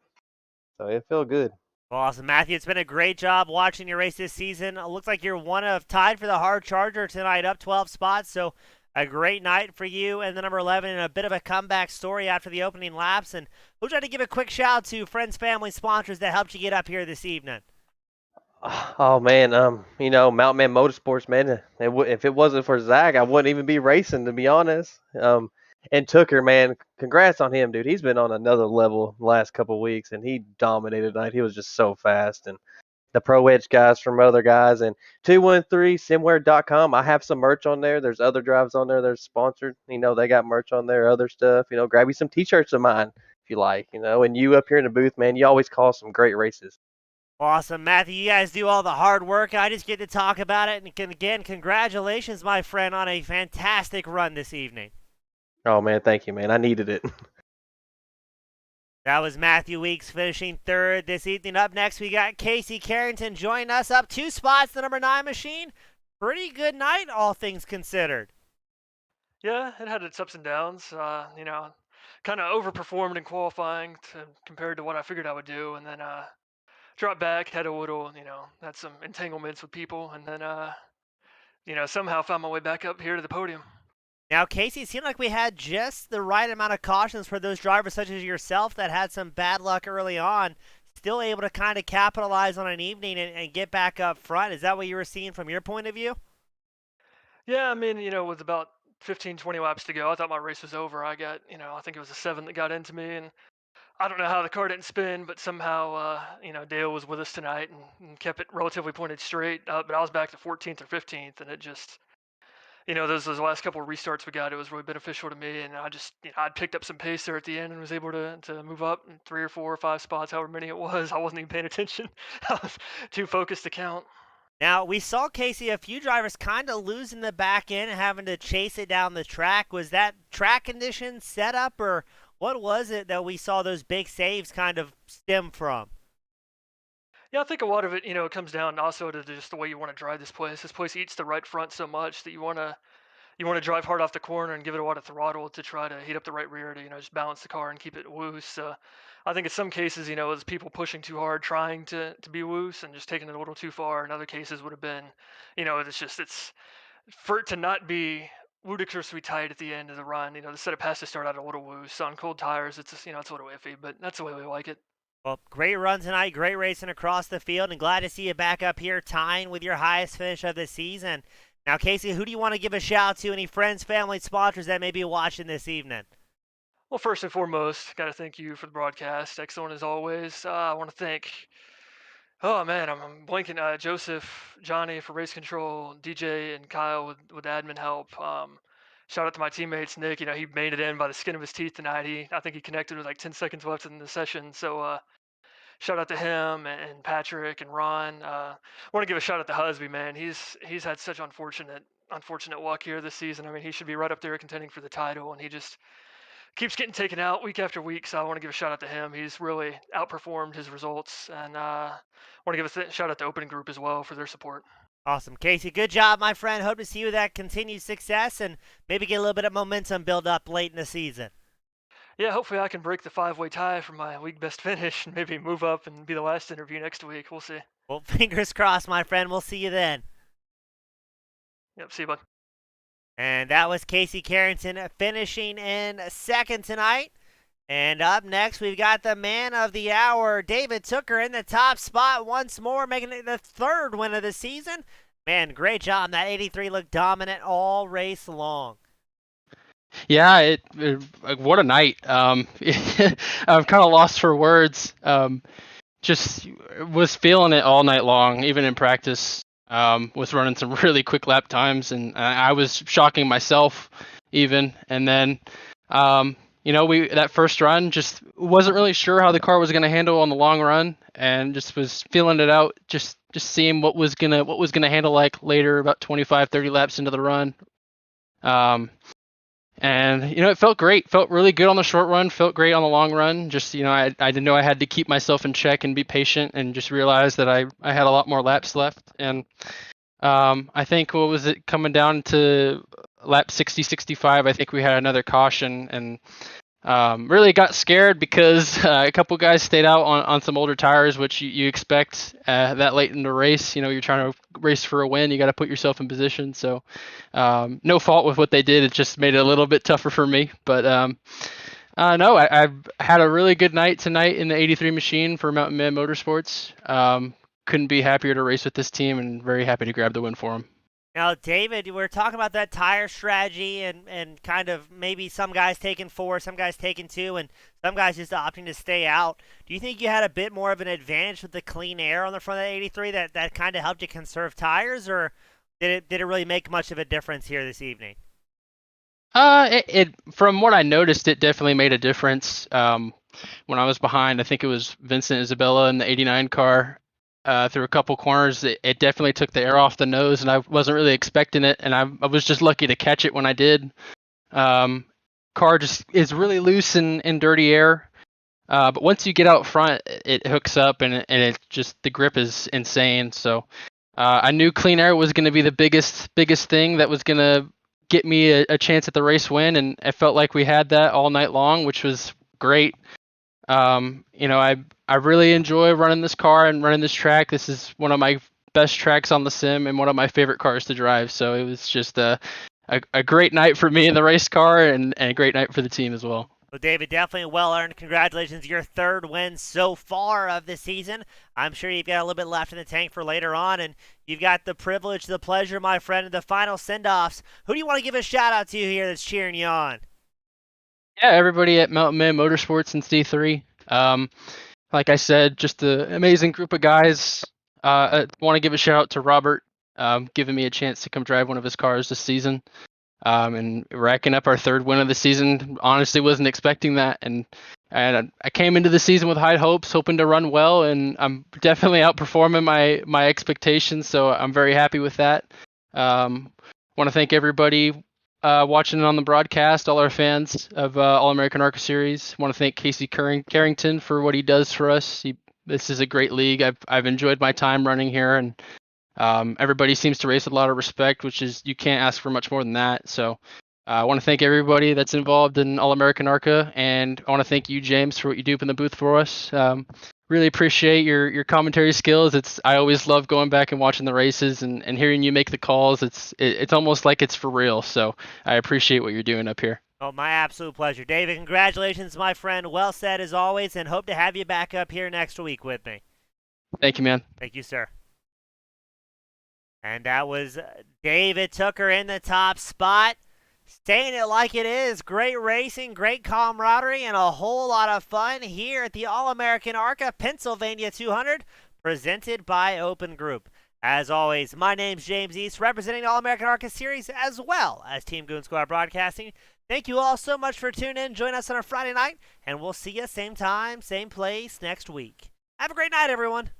it felt good. Well, awesome, Matthew. It's been a great job watching your race this season. It looks like you're one of tied for the hard charger tonight, up 12 spots. So a great night for you and the number 11, and a bit of a comeback story after the opening laps. And we'll try to give a quick shout out to friends, family, sponsors that helped you get up here this evening. Oh man, Mountain Man Motorsports, man. If it wasn't for Zach, I wouldn't even be racing, to be honest. And Tucker, man, congrats on him, dude. He's been on another level the last couple of weeks, and he dominated tonight. He was just so fast. And the Pro Edge guys from other guys, and 213simware.com. I have some merch on there. There's other drives on there that are sponsored. They got merch on there, other stuff. Grab you some t-shirts of mine if you like. And you up here in the booth, man, you always call some great races. Awesome, Matthew. You guys do all the hard work. I just get to talk about it. And again, congratulations, my friend, on a fantastic run this evening. Oh man, thank you, man. I needed it. That was Matthew Weeks finishing third this evening. Up next, we got Casey Carrington joining us up 2 spots, the number 9 machine. Pretty good night, all things considered. Yeah, it had its ups and downs. Kind of overperformed in qualifying compared to what I figured I would do, and then dropped back, had a little, had some entanglements with people, and then, somehow found my way back up here to the podium. Now, Casey, it seemed like we had just the right amount of cautions for those drivers such as yourself that had some bad luck early on, still able to kind of capitalize on an evening and get back up front. Is that what you were seeing from your point of view? Yeah, I mean, with about 15, 20 laps to go, I thought my race was over. I got, I think it was a 7 that got into me, and I don't know how the car didn't spin, but somehow, Dale was with us tonight and kept it relatively pointed straight. But I was back to 14th or 15th, and it just, those last couple of restarts we got, it was really beneficial to me. And I just, I'd picked up some pace there at the end and was able to move up in 3 or 4 or 5 spots, however many it was. I wasn't even paying attention. I was too focused to count. Now, we saw, Casey, a few drivers kind of losing the back end and having to chase it down the track. Was that track condition set up, or what was it that we saw those big saves kind of stem from? Yeah, I think a lot of it, it comes down also to just the way you want to drive this place. This place eats the right front so much that you want to drive hard off the corner and give it a lot of throttle to try to heat up the right rear to just balance the car and keep it loose. I think in some cases, it's people pushing too hard, trying to be loose and just taking it a little too far. In other cases, would have been, it's for it to not be ludicrously tight at the end of the run. The setup has to start out a little loose on cold tires. It's just, it's a little iffy, but that's the way we like it. Well, great run tonight, great racing across the field, and glad to see you back up here tying with your highest finish of the season. Now, Casey, who do you want to give a shout out to? Any friends, family, sponsors that may be watching this evening? Well, first and foremost, got to thank you for the broadcast. Excellent as always. I want to thank, oh man, I'm blanking. Joseph, Johnny for race control, DJ, and Kyle with admin help. Shout out to my teammates, Nick. He made it in by the skin of his teeth tonight. I think he connected with like 10 seconds left in the session. So shout out to him and Patrick and Ron. I want to give a shout out to Husby, man. He's had such unfortunate luck here this season. I mean, he should be right up there contending for the title, and he just keeps getting taken out week after week. So I want to give a shout out to him. He's really outperformed his results, and want to give a shout out to Opening Group as well for their support. Awesome, Casey. Good job, my friend. Hope to see you with that continued success and maybe get a little bit of momentum build up late in the season. Yeah, hopefully I can break the 5-way tie for my league best finish and maybe move up and be the last interview next week. We'll see. Well, fingers crossed, my friend. We'll see you then. Yep, see you, bud. And that was Casey Carrington finishing in second tonight. And up next, we've got the man of the hour, David Tooker, in the top spot once more, making it the third win of the season. Man, great job. That 83 looked dominant all race long. Yeah, what a night. I'm kind of lost for words. Just was feeling it all night long, even in practice. Was running some really quick lap times, and I was shocking myself even. And then, that first run just wasn't really sure how the car was going to handle on the long run, and just was feeling it out, just seeing what was gonna handle like later, about 25, 30 laps into the run. And, it felt great. Felt really good on the short run. Felt great on the long run. Just, I didn't know I had to keep myself in check and be patient, and just realized that I had a lot more laps left. And I think, what was it, coming down to lap 60, 65, I think we had another caution, and really got scared because a couple guys stayed out on some older tires, which you expect that late in the race. You're trying to race for a win. You got to put yourself in position. So no fault with what they did. It just made it a little bit tougher for me. But no, I've had a really good night tonight in the 83 machine for Mountain Man Motorsports. Couldn't be happier to race with this team, and very happy to grab the win for them. Now, David, we're talking about that tire strategy and kind of maybe some guys taking 4, some guys taking 2, and some guys just opting to stay out. Do you think you had a bit more of an advantage with the clean air on the front of the 83 that kind of helped you conserve tires, or did it really make much of a difference here this evening? It from what I noticed, it definitely made a difference. When I was behind, I think it was Vincent Isabella in the 89 car. Through a couple corners, it definitely took the air off the nose, and I wasn't really expecting it, and I was just lucky to catch it when I did. Um, Car just is really loose in dirty air, but once you get out front, it hooks up, and it just the grip is insane. So I knew clean air was going to be the biggest thing that was going to get me a chance at the race win, and I felt like we had that all night long, which was great. I really enjoy running this car and running this track. This is one of my best tracks on the sim and one of my favorite cars to drive. So it was just a great night for me in the race car and a great night for the team as well. Well, David, definitely well earned. Congratulations, your third win so far of the season. I'm sure you've got a little bit left in the tank for later on, and you've got the privilege, the pleasure, my friend, of the final send-offs. Who do you want to give a shout out to here that's cheering you on? Yeah, everybody at Mountain Man Motorsports in C3. Like I said, just an amazing group of guys. I want to give a shout out to Robert, giving me a chance to come drive one of his cars this season, and racking up our third win of the season. Honestly, wasn't expecting that, and I came into the season with high hopes, hoping to run well, and I'm definitely outperforming my expectations. So I'm very happy with that. Want to thank everybody watching on the broadcast, all our fans of All American ARCA Series. Want to thank Casey Carrington for what he does for us. This is a great league. I've enjoyed my time running here, and everybody seems to race with a lot of respect, which is you can't ask for much more than that. So I want to thank everybody that's involved in All American ARCA, and I want to thank you, James, for what you do up in the booth for us. Really appreciate your commentary skills. I always love going back and watching the races and hearing you make the calls. It's almost like it's for real. So I appreciate what you're doing up here. Oh, my absolute pleasure. David, congratulations, my friend. Well said as always, and hope to have you back up here next week with me. Thank you, man. Thank you, sir. And that was David Tooker in the top spot. Staying it like it is. Great racing, great camaraderie, and a whole lot of fun here at the All-American ARCA Pennsylvania 200, presented by Open Group. As always, my name's James East, representing the All-American ARCA Series as well as Team Goon Squad Broadcasting. Thank you all so much for tuning in. Join us on a Friday night, and we'll see you same time, same place next week. Have a great night, everyone.